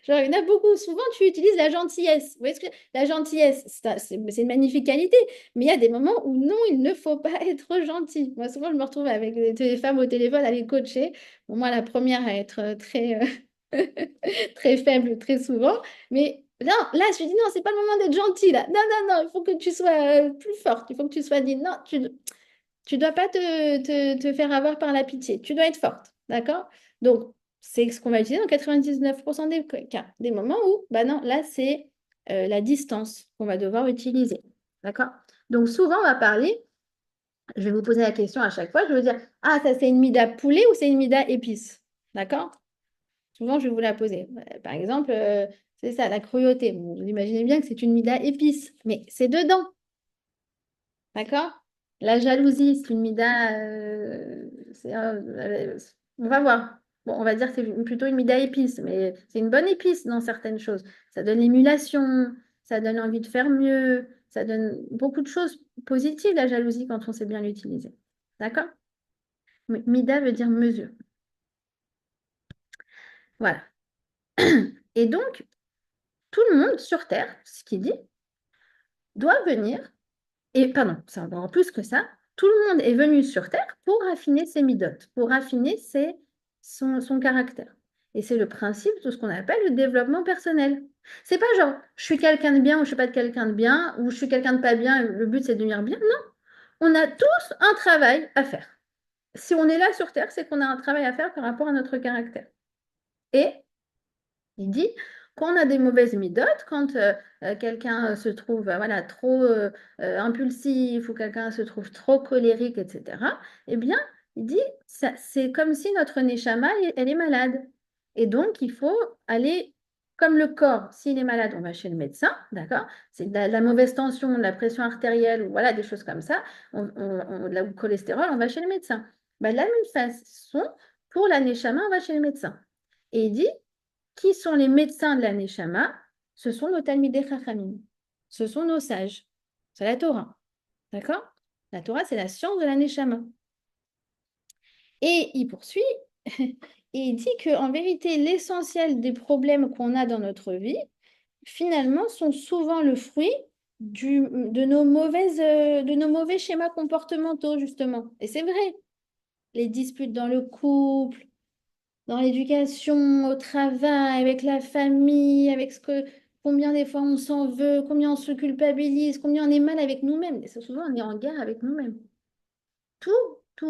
Genre, il y en a beaucoup. Souvent, tu utilises la gentillesse. Vous voyez ce que la gentillesse, c'est une magnifique qualité, mais il y a des moments où non, il ne faut pas être gentil. Moi, souvent, je me retrouve avec des femmes au téléphone à les coacher. Bon, moi, la première à être très faible très souvent. Mais non, là, je dis non, c'est pas le moment d'être gentil, là. Non, non, non, il faut que tu sois plus forte. Il faut que tu sois dit non, tu dois pas te faire avoir par la pitié. Tu dois être forte. D'accord? Donc, c'est ce qu'on va utiliser dans 99% des cas. Des moments où, bah non, là, c'est la distance qu'on va devoir utiliser. D'accord? Donc, souvent, on va parler, je vais vous poser la question à chaque fois, je vais vous dire, ah, ça, c'est une mida poulet ou c'est une mida épice? D'accord? Souvent, je vais vous la poser. Par exemple, c'est ça, la cruauté. Bon, vous imaginez bien que c'est une mida épice, mais c'est dedans. D'accord? La jalousie, c'est une mida. On va voir. Bon, on va dire que c'est plutôt une mida épice, mais c'est une bonne épice dans certaines choses. Ça donne l'émulation, ça donne envie de faire mieux, ça donne beaucoup de choses positives, la jalousie, quand on sait bien l'utiliser. D'accord? Mida veut dire mesure. Voilà. Et donc, tout le monde sur Terre, ce qu'il dit, doit venir. Et pardon, c'est encore plus que ça. Tout le monde est venu sur Terre pour raffiner ses midotes, pour raffiner son caractère. Et c'est le principe de ce qu'on appelle le développement personnel. C'est pas genre je suis quelqu'un de bien ou je suis pas quelqu'un de bien ou je suis quelqu'un de pas bien, le but c'est de devenir bien. Non, on a tous un travail à faire. Si on est là sur Terre, c'est qu'on a un travail à faire par rapport à notre caractère. Et il dit qu'on a des mauvaises midotes, quand quelqu'un se trouve voilà, trop impulsif ou quelqu'un se trouve trop colérique, etc., eh bien, il dit c'est comme si notre neshama, elle est malade. Et donc, il faut aller, comme le corps, s'il est malade, on va chez le médecin, d'accord? C'est de la mauvaise tension, de la pression artérielle, ou voilà, des choses comme ça, de la cholestérol, on va chez le médecin. Ben, de la même façon, pour la neshama, on va chez le médecin. Et il dit, qui sont les médecins de la Neshama? Ce sont nos Talmidei Chachamim. Ce sont nos sages. C'est la Torah. D'accord? La Torah, c'est la science de la Neshama. Et il poursuit, et il dit qu'en vérité, l'essentiel des problèmes qu'on a dans notre vie, finalement, sont souvent le fruit de nos mauvais schémas comportementaux, justement. Et c'est vrai. Les disputes dans le couple, dans l'éducation, au travail, avec la famille, avec combien des fois on s'en veut, combien on se culpabilise, combien on est mal avec nous-mêmes. Et souvent, on est en guerre avec nous-mêmes.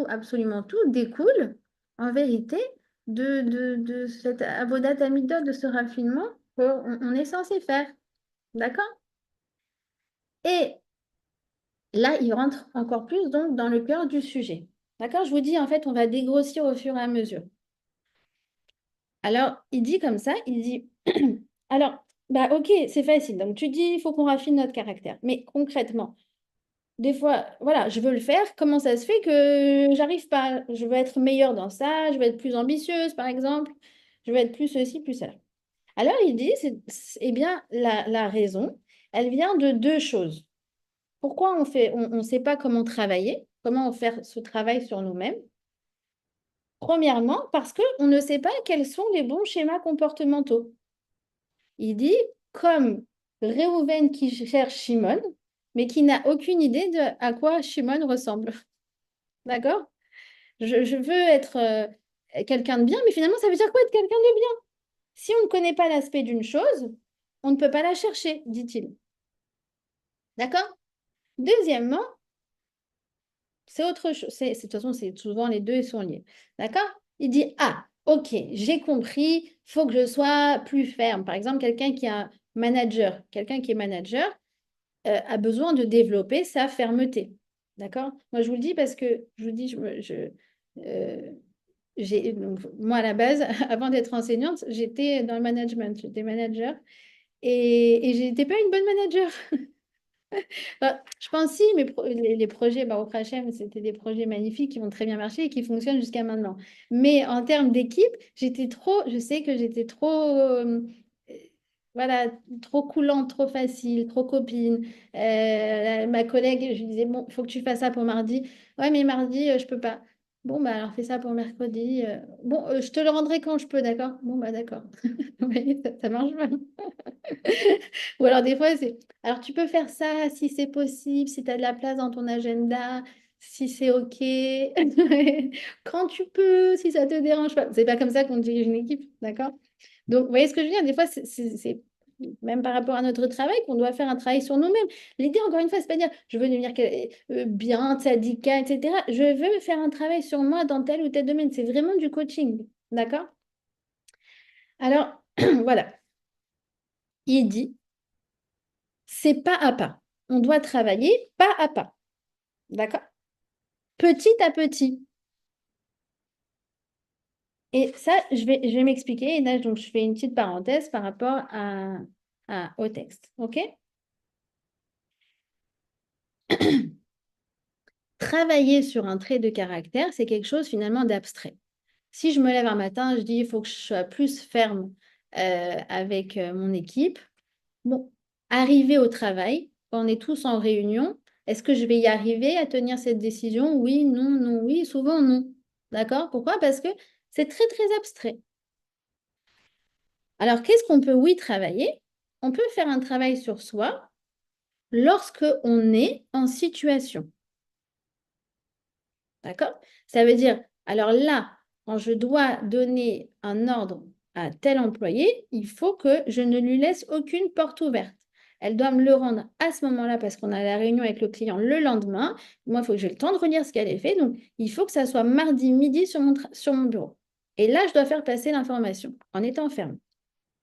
Absolument tout découle en vérité de cette avodat amida, de ce raffinement qu'on est censé faire. D'accord? Et là, il rentre encore plus donc dans le cœur du sujet. D'accord? Je vous dis, en fait, on va dégrossir au fur et à mesure. Alors, il dit comme ça, il dit, alors, bah ok, c'est facile. Donc, tu dis, il faut qu'on raffine notre caractère. Mais concrètement, des fois, voilà, je veux le faire. Comment ça se fait que j'arrive pas? Je veux être meilleure dans ça, je veux être plus ambitieuse, par exemple. Je veux être plus ceci, plus cela. Alors, il dit, eh bien, la raison, elle vient de deux choses. Pourquoi on ne sait pas comment travailler, comment on fait ce travail sur nous-mêmes? Premièrement, parce qu'on ne sait pas quels sont les bons schémas comportementaux. Il dit, comme Réhouven qui cherche Shimon, mais qui n'a aucune idée de à quoi Shimon ressemble. D'accord? Je veux être quelqu'un de bien, mais finalement, ça veut dire quoi être quelqu'un de bien? Si on ne connaît pas l'aspect d'une chose, on ne peut pas la chercher, dit-il. D'accord? Deuxièmement, c'est autre chose. De toute façon, c'est souvent les deux, ils sont liés. D'accord? Il dit, ah, ok, j'ai compris, faut que je sois plus ferme. Par exemple, quelqu'un qui est manager a besoin de développer sa fermeté. D'accord? Moi, je vous le dis parce que, je vous dis, euh, donc, moi, à la base, avant d'être enseignante, j'étais dans le management, j'étais manager et j'étais pas une bonne manager. Bah, je pense si, mais les projets Baruch Hashem, c'était des projets magnifiques qui ont très bien marché et qui fonctionnent jusqu'à maintenant. Mais en termes d'équipe, je sais que j'étais trop, voilà, trop coulante, trop facile, trop copine. Ma collègue, je lui disais, bon, il faut que tu fasses ça pour mardi. Ouais, mais mardi, je peux pas. Bon, bah alors fais ça pour mercredi. Bon, je te le rendrai quand je peux, d'accord? Bon, bah d'accord. Vous voyez, ça marche pas. Ou alors des fois, c'est... Alors tu peux faire ça si c'est possible, si tu as de la place dans ton agenda, si c'est OK, quand tu peux, si ça te dérange pas. C'est pas comme ça qu'on dirige une équipe, d'accord? Donc, vous voyez ce que je veux dire? Des fois, c'est même par rapport à notre travail qu'on doit faire un travail sur nous-mêmes. L'idée, encore une fois, c'est pas dire je veux devenir bien, tzadika, etc. Je veux faire un travail sur moi dans tel ou tel domaine. C'est vraiment du coaching, d'accord? Alors, voilà, il dit c'est pas à pas. On doit travailler pas à pas. D'accord? Petit à petit. Et ça, je vais m'expliquer. Et là, donc, je fais une petite parenthèse par rapport au texte. OK? Travailler sur un trait de caractère, c'est quelque chose finalement d'abstrait. Si je me lève un matin, je dis il faut que je sois plus ferme avec mon équipe. Bon, arriver au travail, quand on est tous en réunion, est-ce que je vais y arriver à tenir cette décision? Oui, non, non, oui, souvent non. D'accord? Pourquoi? Parce que c'est très, très abstrait. Alors, qu'est-ce qu'on peut, oui, travailler? On peut faire un travail sur soi lorsque on est en situation. D'accord? Ça veut dire, alors là, quand je dois donner un ordre à tel employé, il faut que je ne lui laisse aucune porte ouverte. Elle doit me le rendre à ce moment-là parce qu'on a la réunion avec le client le lendemain. Moi, il faut que j'ai le temps de relire ce qu'elle a fait. Donc, il faut que ça soit mardi midi sur mon bureau. Et là, je dois faire passer l'information en étant ferme.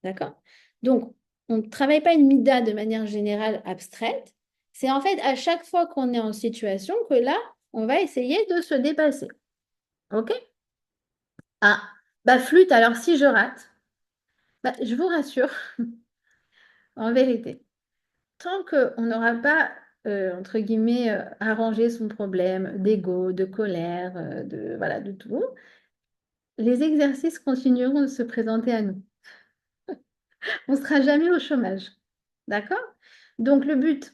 D'accord? Donc, on ne travaille pas une mida de manière générale abstraite. C'est en fait à chaque fois qu'on est en situation que là, on va essayer de se dépasser. OK? Ah, bah flûte, alors si je rate, bah, je vous rassure, en vérité, tant qu'on n'aura pas, entre guillemets, arrangé son problème d'ego, de colère, voilà, de tout, les exercices continueront de se présenter à nous. On ne sera jamais au chômage. D'accord? Donc le but,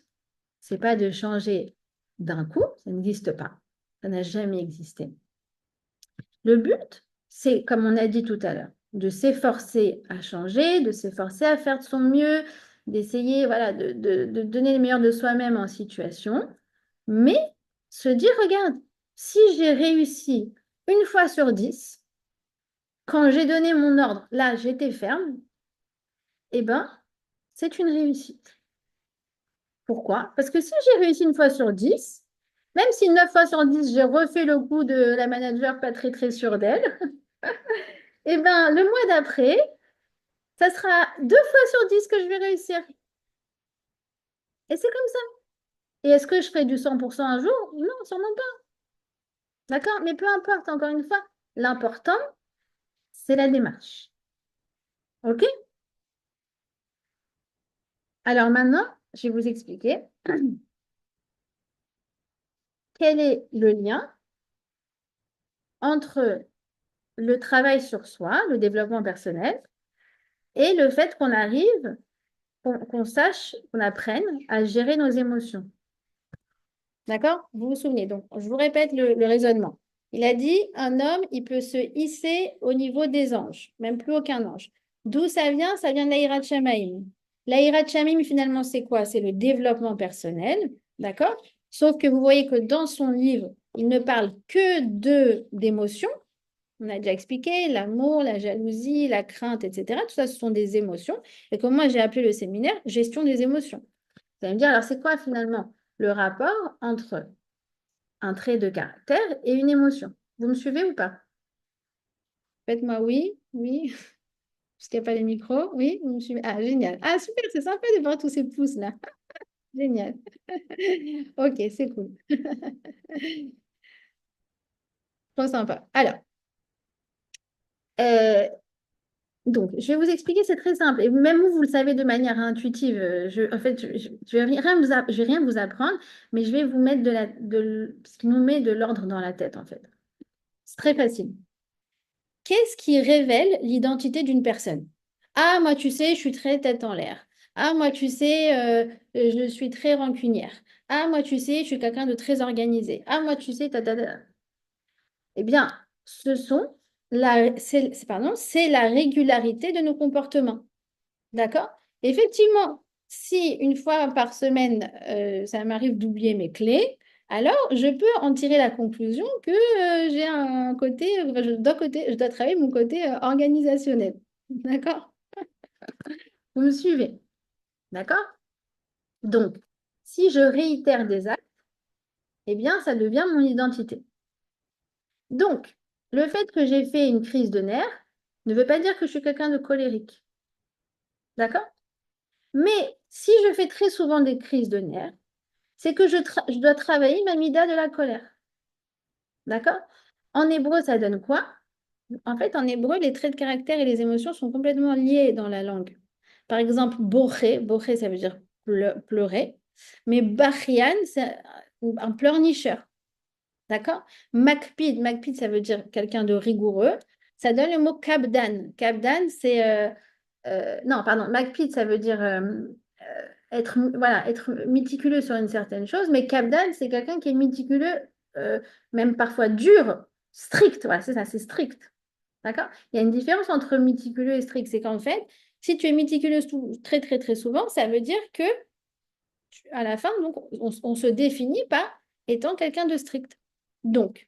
c'est pas de changer d'un coup, ça n'existe pas. Ça n'a jamais existé. Le but, c'est, comme on a dit tout à l'heure, de s'efforcer à changer, de s'efforcer à faire de son mieux, d'essayer voilà, de donner le meilleur de soi-même en situation, mais se dire, regarde, si j'ai réussi une fois sur 10, quand j'ai donné mon ordre, là, j'étais ferme, eh ben, c'est une réussite. Pourquoi? Parce que si j'ai réussi une fois sur 10, même si 9 fois sur 10, j'ai refait le coup de la manager pas très très sûre d'elle, eh ben, le mois d'après, ça sera 2 fois sur 10 que je vais réussir. Et c'est comme ça. Et est-ce que je ferai du 100% un jour? Non, sûrement pas. D'accord? Mais peu importe, encore une fois, l'important, c'est la démarche. OK? Alors maintenant, je vais vous expliquer quel est le lien entre le travail sur soi, le développement personnel, et le fait qu'on arrive, qu'on sache, qu'on apprenne à gérer nos émotions. D'accord? Vous vous souvenez. Donc, je vous répète le raisonnement. Il a dit, un homme, il peut se hisser au niveau des anges, même plus aucun ange. D'où ça vient? Ça vient de l'Aïrat Shamaïm. L'Aïrat Shamaïm, finalement, c'est quoi? C'est le développement personnel. D'accord? Sauf que vous voyez que dans son livre, il ne parle que d'émotions. On a déjà expliqué l'amour, la jalousie, la crainte, etc. Tout ça, ce sont des émotions. Et comme moi, j'ai appelé le séminaire gestion des émotions. Vous allez me dire, alors c'est quoi finalement le rapport entre un trait de caractère et une émotion. Vous me suivez ou pas? Faites-moi oui, oui, parce qu'il n'y a pas les micros. Oui, vous me suivez. Ah, génial. Ah, super, c'est sympa de voir tous ces pouces là. Génial. Ok, c'est cool. Trop sympa. Alors, euh, donc, je vais vous expliquer, c'est très simple. Et même vous le savez de manière intuitive. En fait, je vais je vais rien vous apprendre, mais je vais vous mettre ce qui nous met de l'ordre dans la tête, en fait. C'est très facile. Qu'est-ce qui révèle l'identité d'une personne? Ah, moi, tu sais, je suis très tête en l'air. Ah, moi, tu sais, je suis très rancunière. Ah, moi, tu sais, je suis quelqu'un de très organisé. Ah, moi, tu sais, ta. Eh bien, c'est la régularité de nos comportements. D'accord? Effectivement, si une fois par semaine, ça m'arrive d'oublier mes clés, alors je peux en tirer la conclusion que j'ai un côté, enfin, je dois travailler mon côté organisationnel. D'accord? Vous me suivez? D'accord? Donc, si je réitère des actes, eh bien, ça devient mon identité. Donc, le fait que j'ai fait une crise de nerfs ne veut pas dire que je suis quelqu'un de colérique. D'accord? Mais si je fais très souvent des crises de nerfs, c'est que je dois travailler ma mida de la colère. D'accord? En hébreu, ça donne quoi? En fait, en hébreu, les traits de caractère et les émotions sont complètement liés dans la langue. Par exemple, boré, boré, ça veut dire pleurer, mais bachian, c'est un pleurnicheur. D'accord? Makpid, makpid, ça veut dire quelqu'un de rigoureux. Ça donne le mot kabdan. Kabdan, c'est non, pardon, McPeak, ça veut dire être méticuleux sur une certaine chose, mais Capdan, c'est quelqu'un qui est méticuleux, même parfois dur, strict. Voilà, c'est ça, c'est strict. D'accord? Il y a une différence entre méticuleux et strict. C'est qu'en fait, si tu es méticuleux très, très, très souvent, ça veut dire que à la fin, donc, on se définit pas étant quelqu'un de strict. Donc,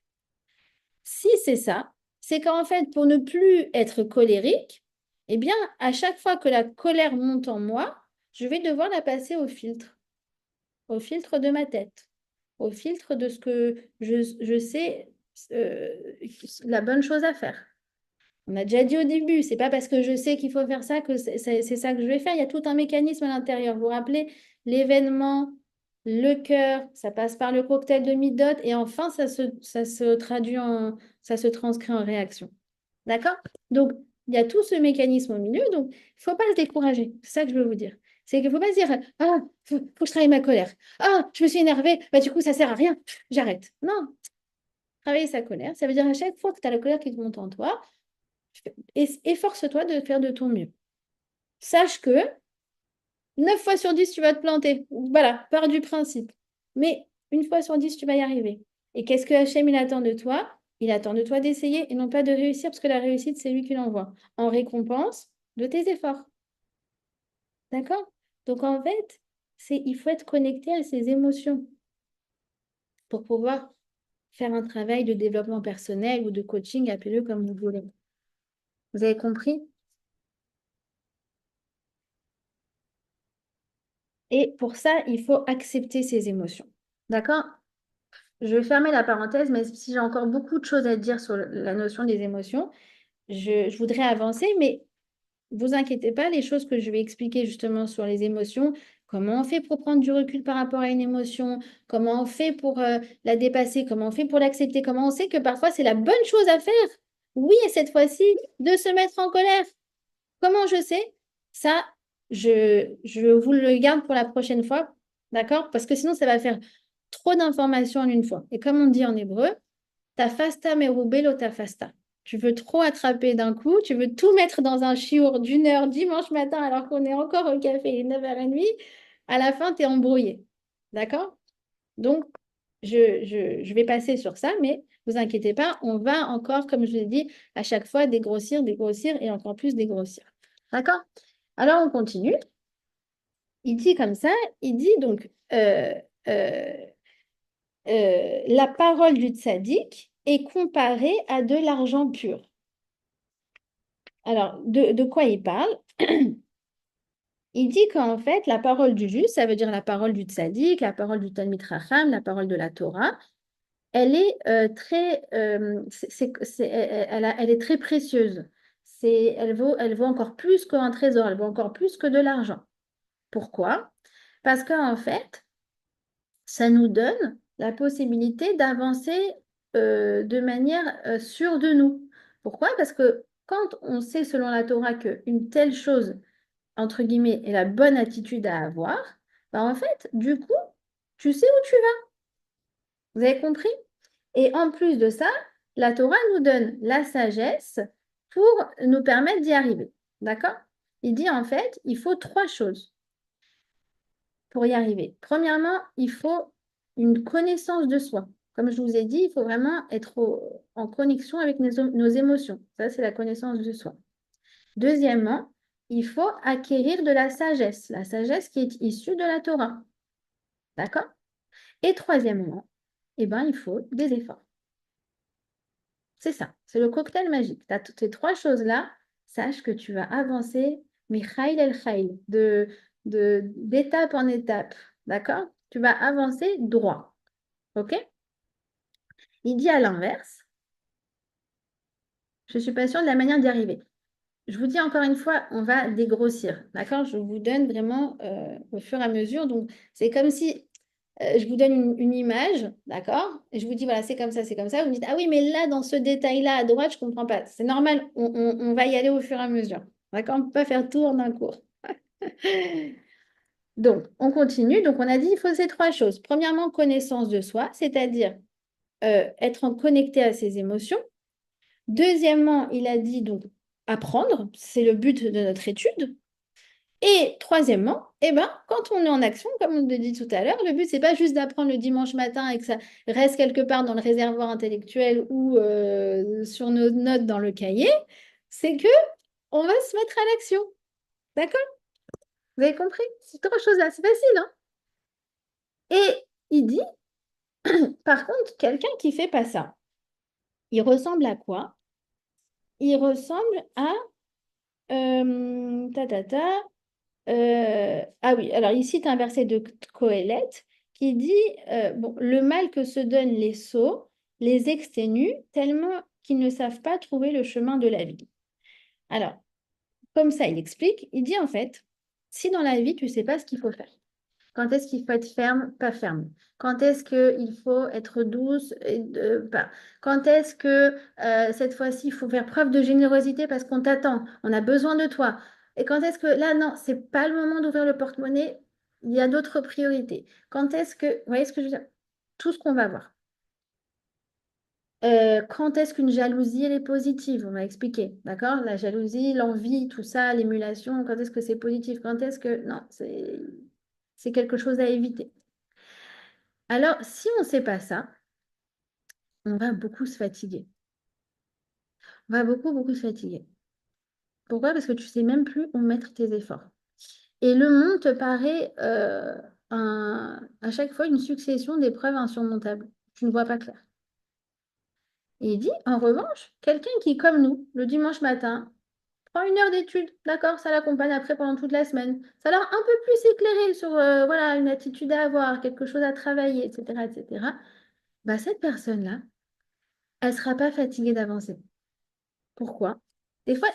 si c'est ça, c'est qu'en fait, pour ne plus être colérique, eh bien, à chaque fois que la colère monte en moi, je vais devoir la passer au filtre de ma tête, au filtre de ce que je sais euh, la bonne chose à faire. On a déjà dit au début, c'est pas parce que je sais qu'il faut faire ça que c'est ça que je vais faire. Il y a tout un mécanisme à l'intérieur. Vous vous rappelez, l'événement, le cœur, ça passe par le cocktail de Midot et enfin ça se traduit ça se transcrit en réaction. D'accord? Donc, il y a tout ce mécanisme au milieu, donc il ne faut pas se décourager. C'est ça que je veux vous dire. C'est qu'il ne faut pas se dire, ah, faut que je travaille ma colère. Ah, je me suis énervée, bah, du coup, ça ne sert à rien. J'arrête. Non, travailler sa colère, ça veut dire à chaque fois que tu as la colère qui te monte en toi, efforce-toi de faire de ton mieux. Sache que 9 fois sur 10, tu vas te planter. Voilà, pars du principe. Mais une fois sur 10, tu vas y arriver. Et qu'est-ce que Hachem, il attend de toi? Il attend de toi d'essayer et non pas de réussir, parce que la réussite, c'est lui qui l'envoie. En récompense de tes efforts. D'accord? Donc en fait, il faut être connecté à ses émotions pour pouvoir faire un travail de développement personnel ou de coaching, appelez-le comme vous voulez. Vous avez compris? Et pour ça, il faut accepter ses émotions. D'accord? Je vais fermer la parenthèse, mais si j'ai encore beaucoup de choses à dire sur la notion des émotions, je voudrais avancer, mais vous inquiétez pas, les choses que je vais expliquer justement sur les émotions, comment on fait pour prendre du recul par rapport à une émotion, comment on fait pour la dépasser, comment on fait pour l'accepter, comment on sait que parfois c'est la bonne chose à faire. Oui, et cette fois-ci, de se mettre en colère. Comment je sais? Ça, je vous le garde pour la prochaine fois, d'accord? Parce que sinon, ça va faire trop d'informations en une fois. Et comme on dit en hébreu, tafasta merubelo tafasta. Tu veux trop attraper d'un coup, tu veux tout mettre dans un chiour d'1 heure dimanche matin alors qu'on est encore au café, il est 9h30. À la fin, tu es embrouillé. D'accord? Donc, je vais passer sur ça, mais vous inquiétez pas, on va encore, comme je l'ai dit, à chaque fois dégrossir, dégrossir et encore plus dégrossir. D'accord? Alors, on continue. Il dit comme ça, il dit donc, euh, la parole du tzaddik est comparée à de l'argent pur. Alors, de quoi il parle? Il dit qu'en fait, la parole du juste, ça veut dire la parole du tzaddik, la parole du Talmid Chacham, la parole de la Torah, elle est très, elle est très précieuse. Elle vaut encore plus qu'un trésor, elle vaut encore plus que de l'argent. Pourquoi? Parce qu'en fait, ça nous donne la possibilité d'avancer de manière sûre de nous. Pourquoi? Parce que quand on sait selon la Torah qu'une telle chose, entre guillemets, est la bonne attitude à avoir, bah en fait, du coup, tu sais où tu vas. Vous avez compris? Et en plus de ça, la Torah nous donne la sagesse pour nous permettre d'y arriver. D'accord? Il dit en fait, il faut trois choses pour y arriver. Premièrement, il faut une connaissance de soi. Comme je vous ai dit, il faut vraiment être en connexion avec nos émotions. Ça, c'est la connaissance de soi. Deuxièmement, il faut acquérir de la sagesse qui est issue de la Torah. D'accord? Et troisièmement, eh ben, il faut des efforts. C'est ça, c'est le cocktail magique. Tu as toutes ces trois choses-là, sache que tu vas avancer, Mikhail el Khail, d'étape en étape. D'accord? Tu vas avancer droit. OK? Il dit à l'inverse, je ne suis pas sûre de la manière d'y arriver. Je vous dis encore une fois, on va dégrossir. D'accord? Je vous donne vraiment au fur et à mesure. Donc, c'est comme si je vous donne une image, d'accord? Et je vous dis, voilà, c'est comme ça, c'est comme ça. Vous me dites, ah oui, mais là, dans ce détail-là, à droite, je ne comprends pas. C'est normal, on va y aller au fur et à mesure. D'accord? On ne peut pas faire tout en un cours. Donc, on continue. Donc, on a dit, il faut ces trois choses. Premièrement, connaissance de soi, c'est-à-dire être en connecté à ses émotions. Deuxièmement, il a dit, donc, apprendre. C'est le but de notre étude. Et troisièmement, eh ben, quand on est en action, comme on l'a dit tout à l'heure, le but, c'est pas juste d'apprendre le dimanche matin et que ça reste quelque part dans le réservoir intellectuel ou sur nos notes dans le cahier, c'est que on va se mettre à l'action. D'accord? Vous avez compris? C'est trois choses là, c'est facile, hein? Et il dit, par contre, quelqu'un qui fait pas ça, il ressemble à quoi? Il ressemble à ta ta ta. Ah oui, alors il cite un verset de Coëlette qui dit bon, le mal que se donnent les sots les exténue tellement qu'ils ne savent pas trouver le chemin de la vie. Alors, comme ça, il explique, il dit en fait, si dans la vie, tu ne sais pas ce qu'il faut faire, quand est-ce qu'il faut être ferme, pas ferme, quand est-ce qu'il faut être douce, et pas, quand est-ce que cette fois-ci, il faut faire preuve de générosité parce qu'on t'attend, on a besoin de toi. Et quand est-ce que là, non, c'est pas le moment d'ouvrir le porte-monnaie, il y a d'autres priorités. Quand est-ce que, vous voyez ce que je veux dire? Tout ce qu'on va voir. Quand est-ce qu'une jalousie, elle est positive? On m'a expliqué, d'accord? La jalousie, l'envie, tout ça, l'émulation, quand est-ce que c'est positif? Quand est-ce que... Non, c'est quelque chose à éviter. Alors, si on ne sait pas ça, on va beaucoup se fatiguer. On va beaucoup, beaucoup se fatiguer. Pourquoi? Parce que tu ne sais même plus où mettre tes efforts. Et le monde te paraît à chaque fois une succession d'épreuves insurmontables. Tu ne vois pas clair. Et il dit, en revanche, quelqu'un qui, comme nous, le dimanche matin, prend une heure d'étude, d'accord, ça l'accompagne après pendant toute la semaine. Ça l'a un peu plus éclairé sur voilà, une attitude à avoir, quelque chose à travailler, etc., etc. Bah, cette personne-là, elle ne sera pas fatiguée d'avancer. Pourquoi? Des fois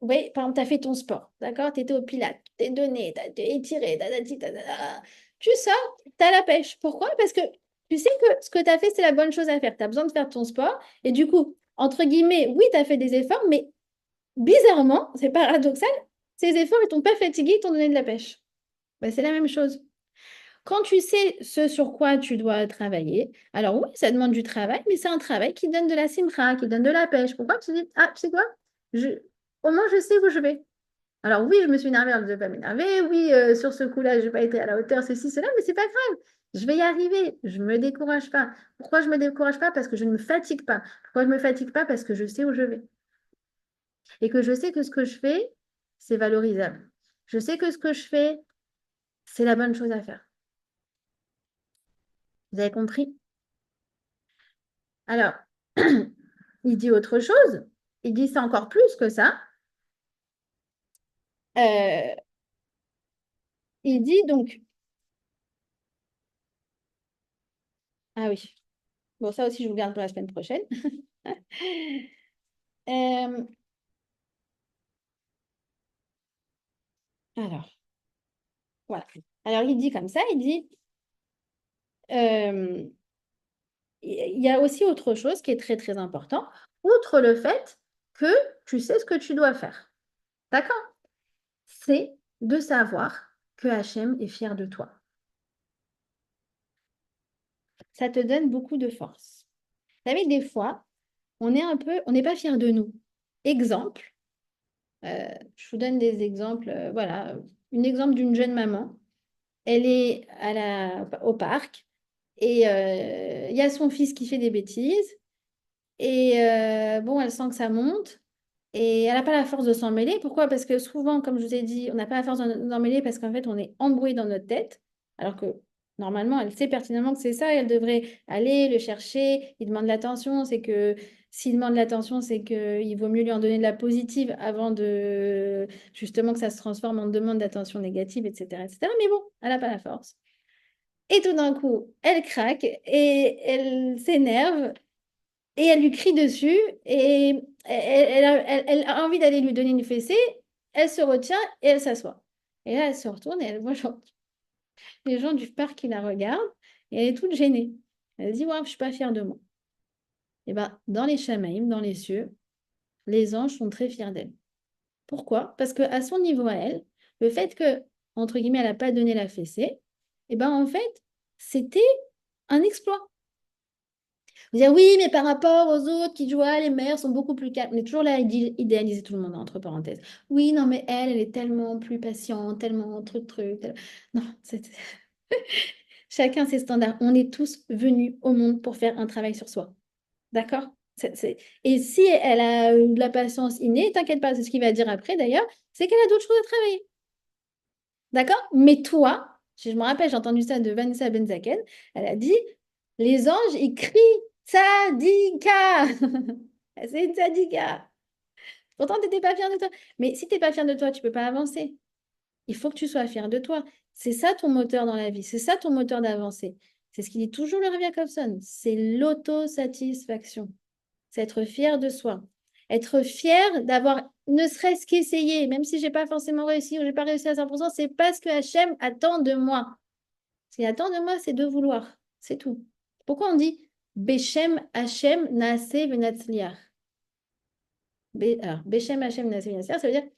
oui, par exemple, tu as fait ton sport, d'accord? Tu étais au pilates, tu t'es donné, tu as étiré, tu sors, tu as la pêche. Pourquoi? Parce que tu sais que ce que tu as fait, c'est la bonne chose à faire. Tu as besoin de faire ton sport. Et du coup, entre guillemets, oui, tu as fait des efforts, mais bizarrement, c'est paradoxal, ces efforts, ils t'ont pas fatigué, ils t'ont donné de la pêche. Ben, c'est la même chose. Quand tu sais ce sur quoi tu dois travailler, alors oui, ça demande du travail, mais c'est un travail qui donne de la simra, qui donne de la pêche. Pourquoi tu te dis, ah, tu sais quoi? Je... Au moins, je sais où je vais. Alors oui, je me suis énervée, alors je ne vais pas m'énerver. Oui, sur ce coup-là, je n'ai pas été à la hauteur, ceci, cela, mais c'est pas grave. Je vais y arriver. Je ne me décourage pas. Pourquoi je ne me décourage pas? Parce que je ne me fatigue pas. Pourquoi je ne me fatigue pas? Parce que je sais où je vais. Et que je sais que ce que je fais, c'est valorisable. Je sais que ce que je fais, c'est la bonne chose à faire. Vous avez compris? Alors, il dit autre chose. Il dit c'est encore plus que ça. Euh, il dit donc, Ah oui. Bon, ça aussi, je vous garde pour la semaine prochaine. Euh, alors, voilà. Alors, il dit comme ça, il dit, euh, il y a aussi autre chose qui est très, très important, outre le fait que tu sais ce que tu dois faire. D'accord? C'est de savoir que Hachem est fier de toi. Ça te donne beaucoup de force. Vous savez, des fois, on n'est pas fier de nous. Exemple, je vous donne des exemples. Voilà, un exemple d'une jeune maman. Elle est au parc et il y a son fils qui fait des bêtises. Et bon, elle sent que ça monte. Et elle n'a pas la force de s'en mêler. Pourquoi? Parce que souvent, comme je vous ai dit, on n'a pas la force d'en mêler parce qu'en fait, on est embrouillé dans notre tête. Alors que normalement, elle sait pertinemment que c'est ça. Elle devrait aller le chercher. Il demande l'attention. C'est que s'il demande l'attention, c'est qu'il vaut mieux lui en donner de la positive avant de justement que ça se transforme en demande d'attention négative, etc., etc. Mais bon, elle n'a pas la force. Et tout d'un coup, elle craque et elle s'énerve et elle lui crie dessus et elle a envie d'aller lui donner une fessée. Elle se retient et elle s'assoit. Et là, elle se retourne et elle voit les gens du parc qui la regardent et elle est toute gênée. Elle dit, ouais, je suis pas fière de moi. Et bien, dans les Shamaïm, dans les cieux, les anges sont très fiers d'elle. Pourquoi? Parce qu'à son niveau à elle, le fait que, entre guillemets, elle n'a pas donné la fessée, et ben en fait, c'était un exploit. Vous dire oui, mais par rapport aux autres qui jouent, les mères sont beaucoup plus calmes. On est toujours là à idéaliser tout le monde, entre parenthèses. Oui, non, mais elle est tellement plus patiente, tellement truc. Non, chacun ses standards. On est tous venus au monde pour faire un travail sur soi. D'accord? Et si elle a de la patience innée, t'inquiète pas, c'est ce qu'il va dire après d'ailleurs, c'est qu'elle a d'autres choses à travailler. D'accord? Mais toi, si je me rappelle, j'ai entendu ça de Vanessa Benzaken, elle a dit, les anges, ils crient Tzadika! C'est une Tzadika. Pourtant, tu n'étais pas fière de toi. Mais si tu n'es pas fière de toi, tu ne peux pas avancer. Il faut que tu sois fière de toi. C'est ça ton moteur dans la vie. C'est ça ton moteur d'avancer. C'est ce qu'il dit toujours le Rav Jacobson. C'est l'autosatisfaction. C'est être fier de soi. Être fier d'avoir ne serait-ce qu'essayé, même si j'ai pas forcément réussi ou j'ai pas réussi à 100%, c'est parce que Hachem attend de moi. Ce qu'il attend de moi, c'est de vouloir. C'est tout. Pourquoi on dit Beshem Hachem Naase Venatzliach? Alors, Beshem Hachem Naase Venatzliach, ça veut dire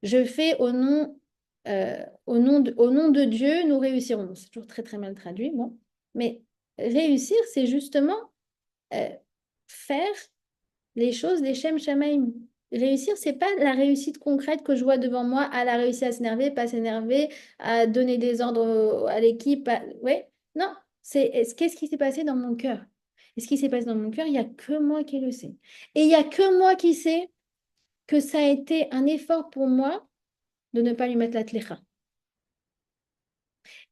je fais au nom de Dieu, nous réussirons. C'est toujours très très mal traduit, bon. Mais réussir, c'est justement euh, faire les choses, les Shem Shamaim. Réussir, c'est pas la réussite concrète que je vois devant moi. À la réussir à s'énerver, pas s'énerver, à donner des ordres à l'équipe. Ouais, non, qu'est-ce qui s'est passé dans mon cœur? Et ce qui s'est passé dans mon cœur, il n'y a que moi qui le sais. Et il n'y a que moi qui sais que ça a été un effort pour moi de ne pas lui mettre la tlécha.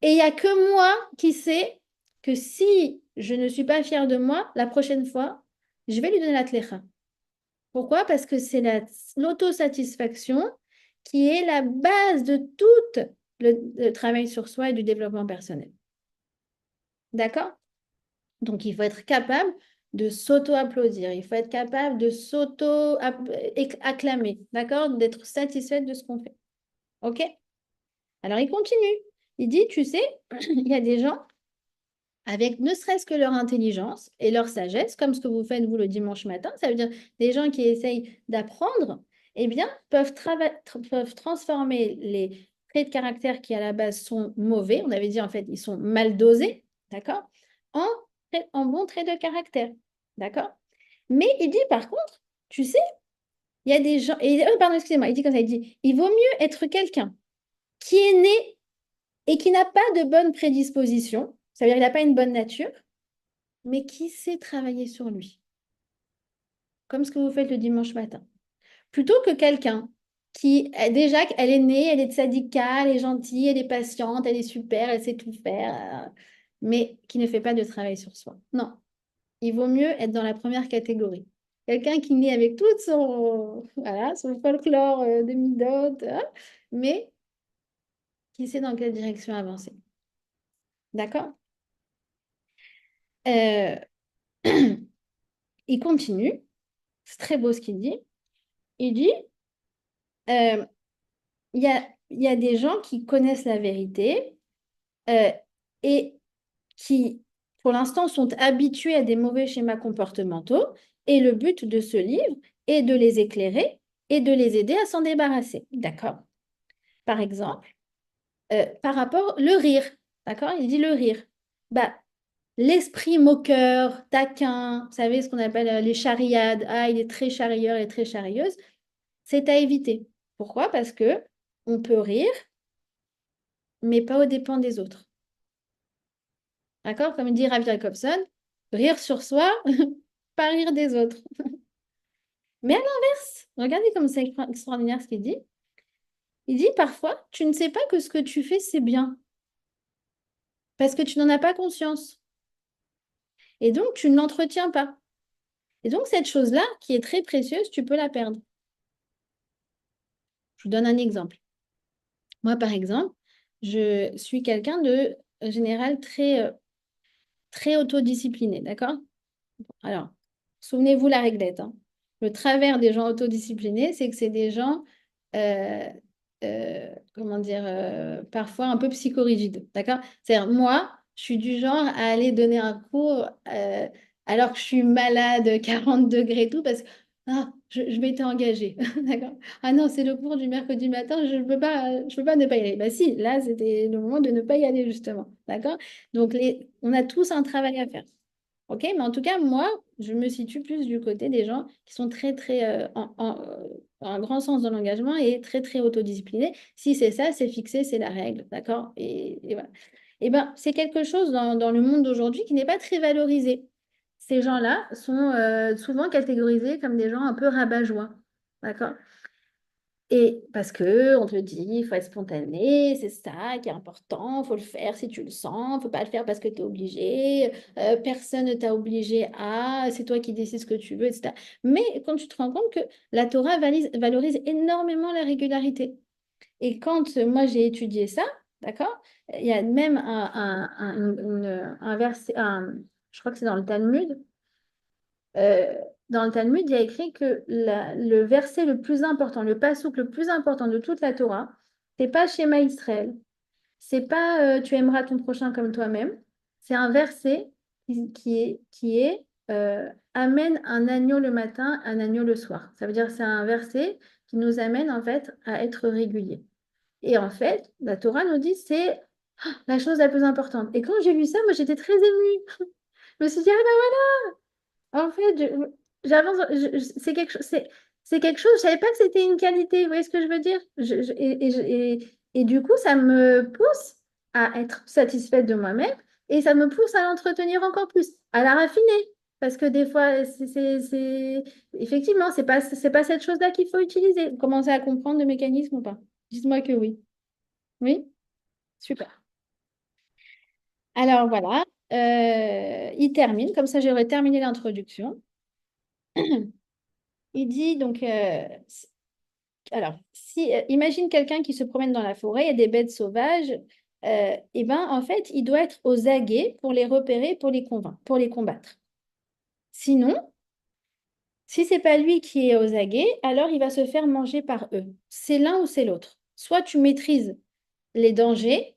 Et il n'y a que moi qui sais que si je ne suis pas fière de moi, la prochaine fois, je vais lui donner la tlécha. Pourquoi? Parce que c'est l'autosatisfaction qui est la base de tout le travail sur soi et du développement personnel. D'accord? Donc, il faut être capable de s'auto-applaudir. Il faut être capable de s'auto-acclamer. D'accord? D'être satisfaite de ce qu'on fait. OK? Alors, il continue. Il dit, tu sais, il y a des gens avec ne serait-ce que leur intelligence et leur sagesse, comme ce que vous faites vous le dimanche matin, ça veut dire des gens qui essayent d'apprendre, eh bien, peuvent transformer les traits de caractère qui à la base sont mauvais, on avait dit en fait ils sont mal dosés, d'accord, en, en bons traits de caractère, d'accord. Mais il dit par contre, tu sais, il y a des gens, et, pardon, excusez-moi, il dit comme ça, il dit, il vaut mieux être quelqu'un qui est né et qui n'a pas de bonne prédisposition, ça veut dire qu'il n'a pas une bonne nature, mais qui sait travailler sur lui, comme ce que vous faites le dimanche matin. Plutôt que quelqu'un qui, déjà, elle est née, elle est tzadika, elle est gentille, elle est patiente, elle est super, elle sait tout faire, mais qui ne fait pas de travail sur soi. Non, il vaut mieux être dans la première catégorie. Quelqu'un qui naît avec tout son, voilà, son folklore de Midot, mais qui sait dans quelle direction avancer. D'accord? Euh, il continue, c'est très beau ce qu'il dit. Il dit, euh, il y a des gens qui connaissent la vérité euh, et qui, pour l'instant, sont habitués à des mauvais schémas comportementaux. Et le but de ce livre est de les éclairer et de les aider à s'en débarrasser. D'accord? Par exemple, par rapport le rire. D'accord? Il dit le rire. Bah, l'esprit moqueur, taquin, vous savez ce qu'on appelle les charriades. Ah, il est très charrieur, elle est très charrieuse. C'est à éviter. Pourquoi? Parce que on peut rire, mais pas aux dépens des autres. D'accord? Comme dit Rav Jacobson, rire sur soi, pas rire des autres. Mais à l'inverse, regardez comme c'est extraordinaire ce qu'il dit. Il dit parfois, tu ne sais pas que ce que tu fais, c'est bien, parce que tu n'en as pas conscience. Et donc, tu ne l'entretiens pas. Et donc, cette chose-là, qui est très précieuse, tu peux la perdre. Je vous donne un exemple. Moi, par exemple, je suis quelqu'un de général très autodiscipliné, d'accord? Alors, souvenez-vous la réglette, hein. Le travers des gens autodisciplinés, c'est que c'est des gens, euh, comment dire, parfois un peu psychorigides, d'accord? C'est-à-dire, moi, je suis du genre à aller donner un cours alors que je suis malade, 40 degrés et tout, parce que je m'étais engagée, d'accord? Ah non, c'est le cours du mercredi matin, je peux pas ne pas y aller. Bah si, là, c'était le moment de ne pas y aller, justement, d'accord? Donc, on a tous un travail à faire. Ok, mais en tout cas, moi, je me situe plus du côté des gens qui sont très, un grand sens de l'engagement et très autodisciplinés. Si c'est ça, c'est fixé, c'est la règle, d'accord? Et voilà. Et ben, c'est quelque chose dans le monde d'aujourd'hui qui n'est pas très valorisé. Ces gens-là sont souvent catégorisés comme des gens un peu rabat-joie, d'accord? Et parce que on te dit, il faut être spontané, c'est ça qui est important, il faut le faire si tu le sens, il faut pas le faire parce que tu es obligé, personne ne t'a obligé à, c'est toi qui décides ce que tu veux, etc. Mais quand tu te rends compte que la Torah valorise énormément la régularité. Et quand moi j'ai étudié ça, d'accord, il y a même un verset, je crois que c'est dans le Talmud, euh, dans le Talmud, il y a écrit que le verset le plus important, le passouk le plus important de toute la Torah, c'est pas Shema Israël, c'est pas tu aimeras ton prochain comme toi-même, c'est un verset qui est amène un agneau le matin, un agneau le soir. Ça veut dire que c'est un verset qui nous amène en fait à être réguliers. Et en fait, la Torah nous dit c'est la chose la plus importante. Et quand j'ai lu ça, moi j'étais très émue. Je me suis dit, ah ben en fait, j'avance, c'est quelque chose, je savais pas que c'était une qualité, vous voyez ce que je veux dire? Et du coup, ça me pousse à être satisfaite de moi-même et ça me pousse à l'entretenir encore plus, à la raffiner. Parce que des fois, effectivement, c'est pas cette chose-là qu'il faut utiliser. Vous commencez à comprendre le mécanisme ou pas? Dites-moi que oui. Oui? Super. Alors voilà, il termine, comme ça j'aurais terminé l'introduction. Il dit donc, alors, si, imagine quelqu'un qui se promène dans la forêt, il y a des bêtes sauvages, et ben en fait, il doit être aux aguets pour les repérer, pour les convaincre, pour les combattre. Sinon, si c'est pas lui qui est aux aguets, alors il va se faire manger par eux. C'est l'un ou c'est l'autre. Soit tu maîtrises les dangers,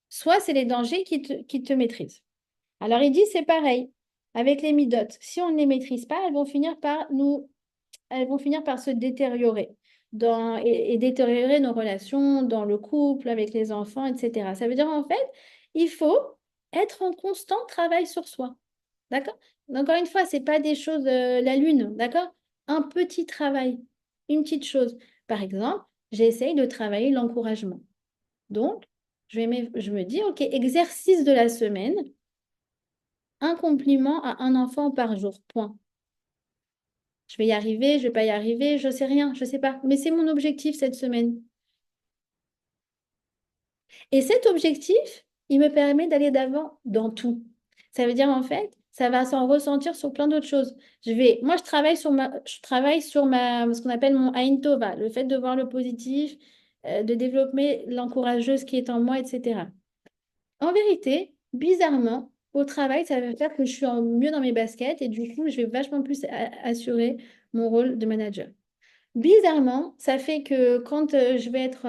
soit c'est les dangers qui te maîtrisent. Alors il dit c'est pareil avec les midotes. Si on ne les maîtrise pas, elles vont finir par se détériorer et détériorer nos relations dans le couple, avec les enfants, etc. Ça veut dire en fait, il faut être en constant travail sur soi. D'accord? Encore une fois, c'est pas des choses, la lune, d'accord? Un petit travail, une petite chose. Par exemple, j'essaye de travailler l'encouragement. Donc, je me dis, OK, exercice de la semaine, un compliment à un enfant par jour, point. Je vais y arriver, je vais pas y arriver, je sais rien, je sais pas. Mais c'est mon objectif cette semaine. Et cet objectif, il me permet d'aller d'avant dans tout. Ça veut dire en fait, ça va s'en ressentir sur plein d'autres choses. Moi, je travaille sur ce qu'on appelle mon Ain Tova, le fait de voir le positif, de développer l'encourageuse qui est en moi, etc. En vérité, bizarrement, au travail, ça va faire que je suis mieux dans mes baskets et du coup, je vais vachement plus assurer mon rôle de manager. Bizarrement, ça fait que quand je vais être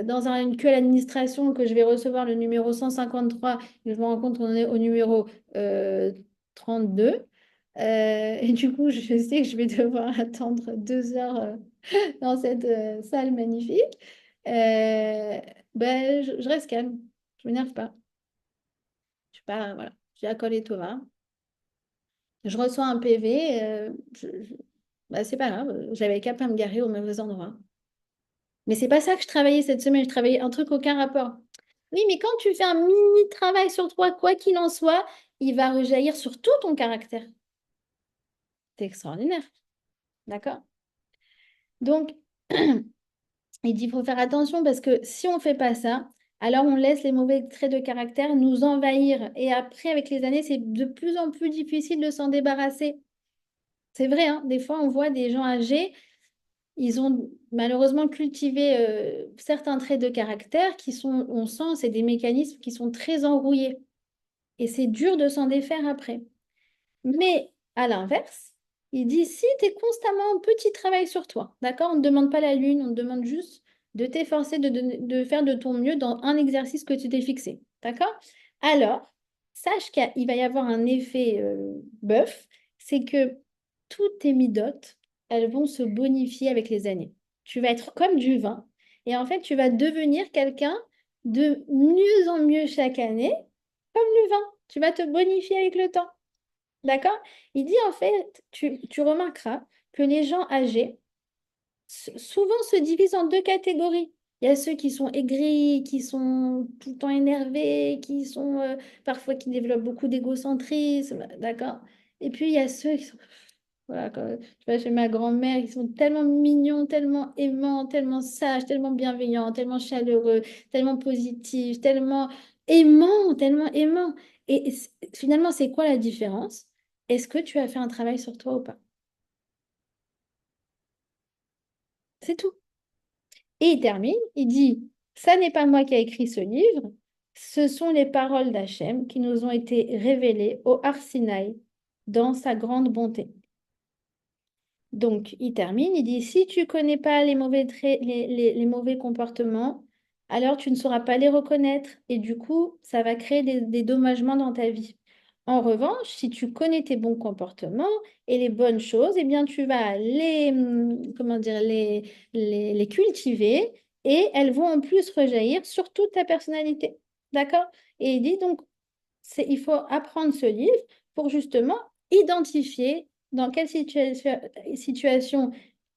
dans une queue à l'administration, que je vais recevoir le numéro 153, et je me rends compte qu'on est au numéro euh, 32, et du coup, je sais que je vais devoir attendre 2 heures dans cette salle magnifique, euh, ben, je reste calme, je m'énerve pas. Je suis pas, voilà, j'ai à coller tout va. Je reçois un PV, bah, c'est pas grave, j'avais qu'à pas me garer au mauvais endroit. Mais c'est pas ça que je travaillais cette semaine, je travaillais un truc aucun rapport. Oui, mais quand tu fais un mini travail sur toi, quoi qu'il en soit, il va rejaillir sur tout ton caractère. C'est extraordinaire, d'accord? Donc, il dit, il faut faire attention parce que si on ne fait pas ça, alors on laisse les mauvais traits de caractère nous envahir. Et après, avec les années, c'est de plus en plus difficile de s'en débarrasser. C'est vrai, hein, des fois, on voit des gens âgés, ils ont malheureusement cultivé certains traits de caractère qui sont, on sent, c'est des mécanismes qui sont très enrouillés. Et c'est dur de s'en défaire après. Mais à l'inverse, il dit si tu es constamment en petit travail sur toi, d'accord? On ne te demande pas la lune, on te demande juste de t'efforcer de faire de ton mieux dans un exercice que tu t'es fixé, d'accord? Alors, sache qu'il va y avoir un effet bœuf, c'est que toutes tes midotes, elles vont se bonifier avec les années. Tu vas être comme du vin et en fait, tu vas devenir quelqu'un de mieux en mieux chaque année, comme le vin. Tu vas te bonifier avec le temps. D'accord? Il dit en fait, tu remarqueras que les gens âgés souvent se divisent en deux catégories. Il y a ceux qui sont aigris, qui sont tout le temps énervés, qui sont parfois qui développent beaucoup d'égocentrisme, d'accord? Et puis il y a ceux qui sont, voilà, quand tu vas chez ma grand-mère, ils sont tellement mignons, tellement aimants, tellement sages, tellement bienveillants, tellement chaleureux, tellement positifs, tellement aimants, tellement aimants. Et finalement, c'est quoi la différence? Est-ce que tu as fait un travail sur toi ou pas? C'est tout. Et il termine, il dit, ça n'est pas moi qui ai écrit ce livre, ce sont les paroles d'Hachem qui nous ont été révélées au Har Sinaï dans sa grande bonté. Donc, il termine, il dit, si tu connais pas les mauvais traits, les mauvais comportements, alors tu ne sauras pas les reconnaître et du coup, ça va créer des dommagements dans ta vie. En revanche, si tu connais tes bons comportements et les bonnes choses, eh bien, tu vas comment dire, les cultiver et elles vont en plus rejaillir sur toute ta personnalité. D'accord? Et il dit donc, il faut apprendre ce livre pour justement identifier dans quelle situation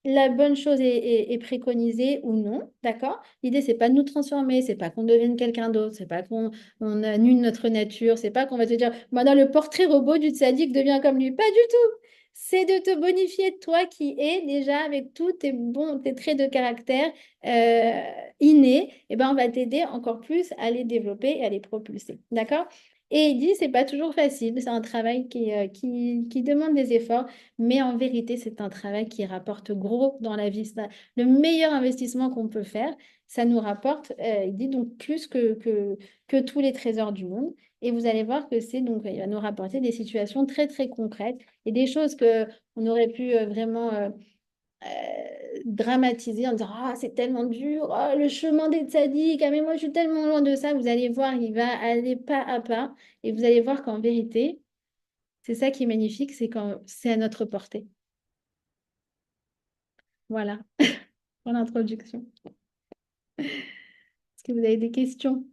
la bonne chose est préconisée ou non, d'accord? L'idée, c'est pas de nous transformer, c'est pas qu'on devienne quelqu'un d'autre, c'est pas qu'on annule notre nature, c'est pas qu'on va te dire, maintenant le portrait robot du tzaddik devient comme lui. Pas du tout. C'est de te bonifier toi qui es déjà avec tous tes bons, tes traits de caractère euh, innés, et ben on va t'aider encore plus à les développer et à les propulser. D'accord? Et il dit, c'est pas toujours facile, c'est un travail qui demande des efforts, mais en vérité, c'est un travail qui rapporte gros dans la vie. Le meilleur investissement qu'on peut faire, ça nous rapporte, il dit donc plus que tous les trésors du monde. Et vous allez voir que c'est donc, il va nous rapporter des situations très, très concrètes et des choses que on aurait pu vraiment dramatiser en disant ah, c'est tellement dur, oh, le chemin des tzaddik, ah, mais moi je suis tellement loin de ça. Vous allez voir, il va aller pas à pas et vous allez voir qu'en vérité, c'est ça qui est magnifique, c'est quand c'est à notre portée. Voilà pour l'introduction. Est-ce que vous avez des questions?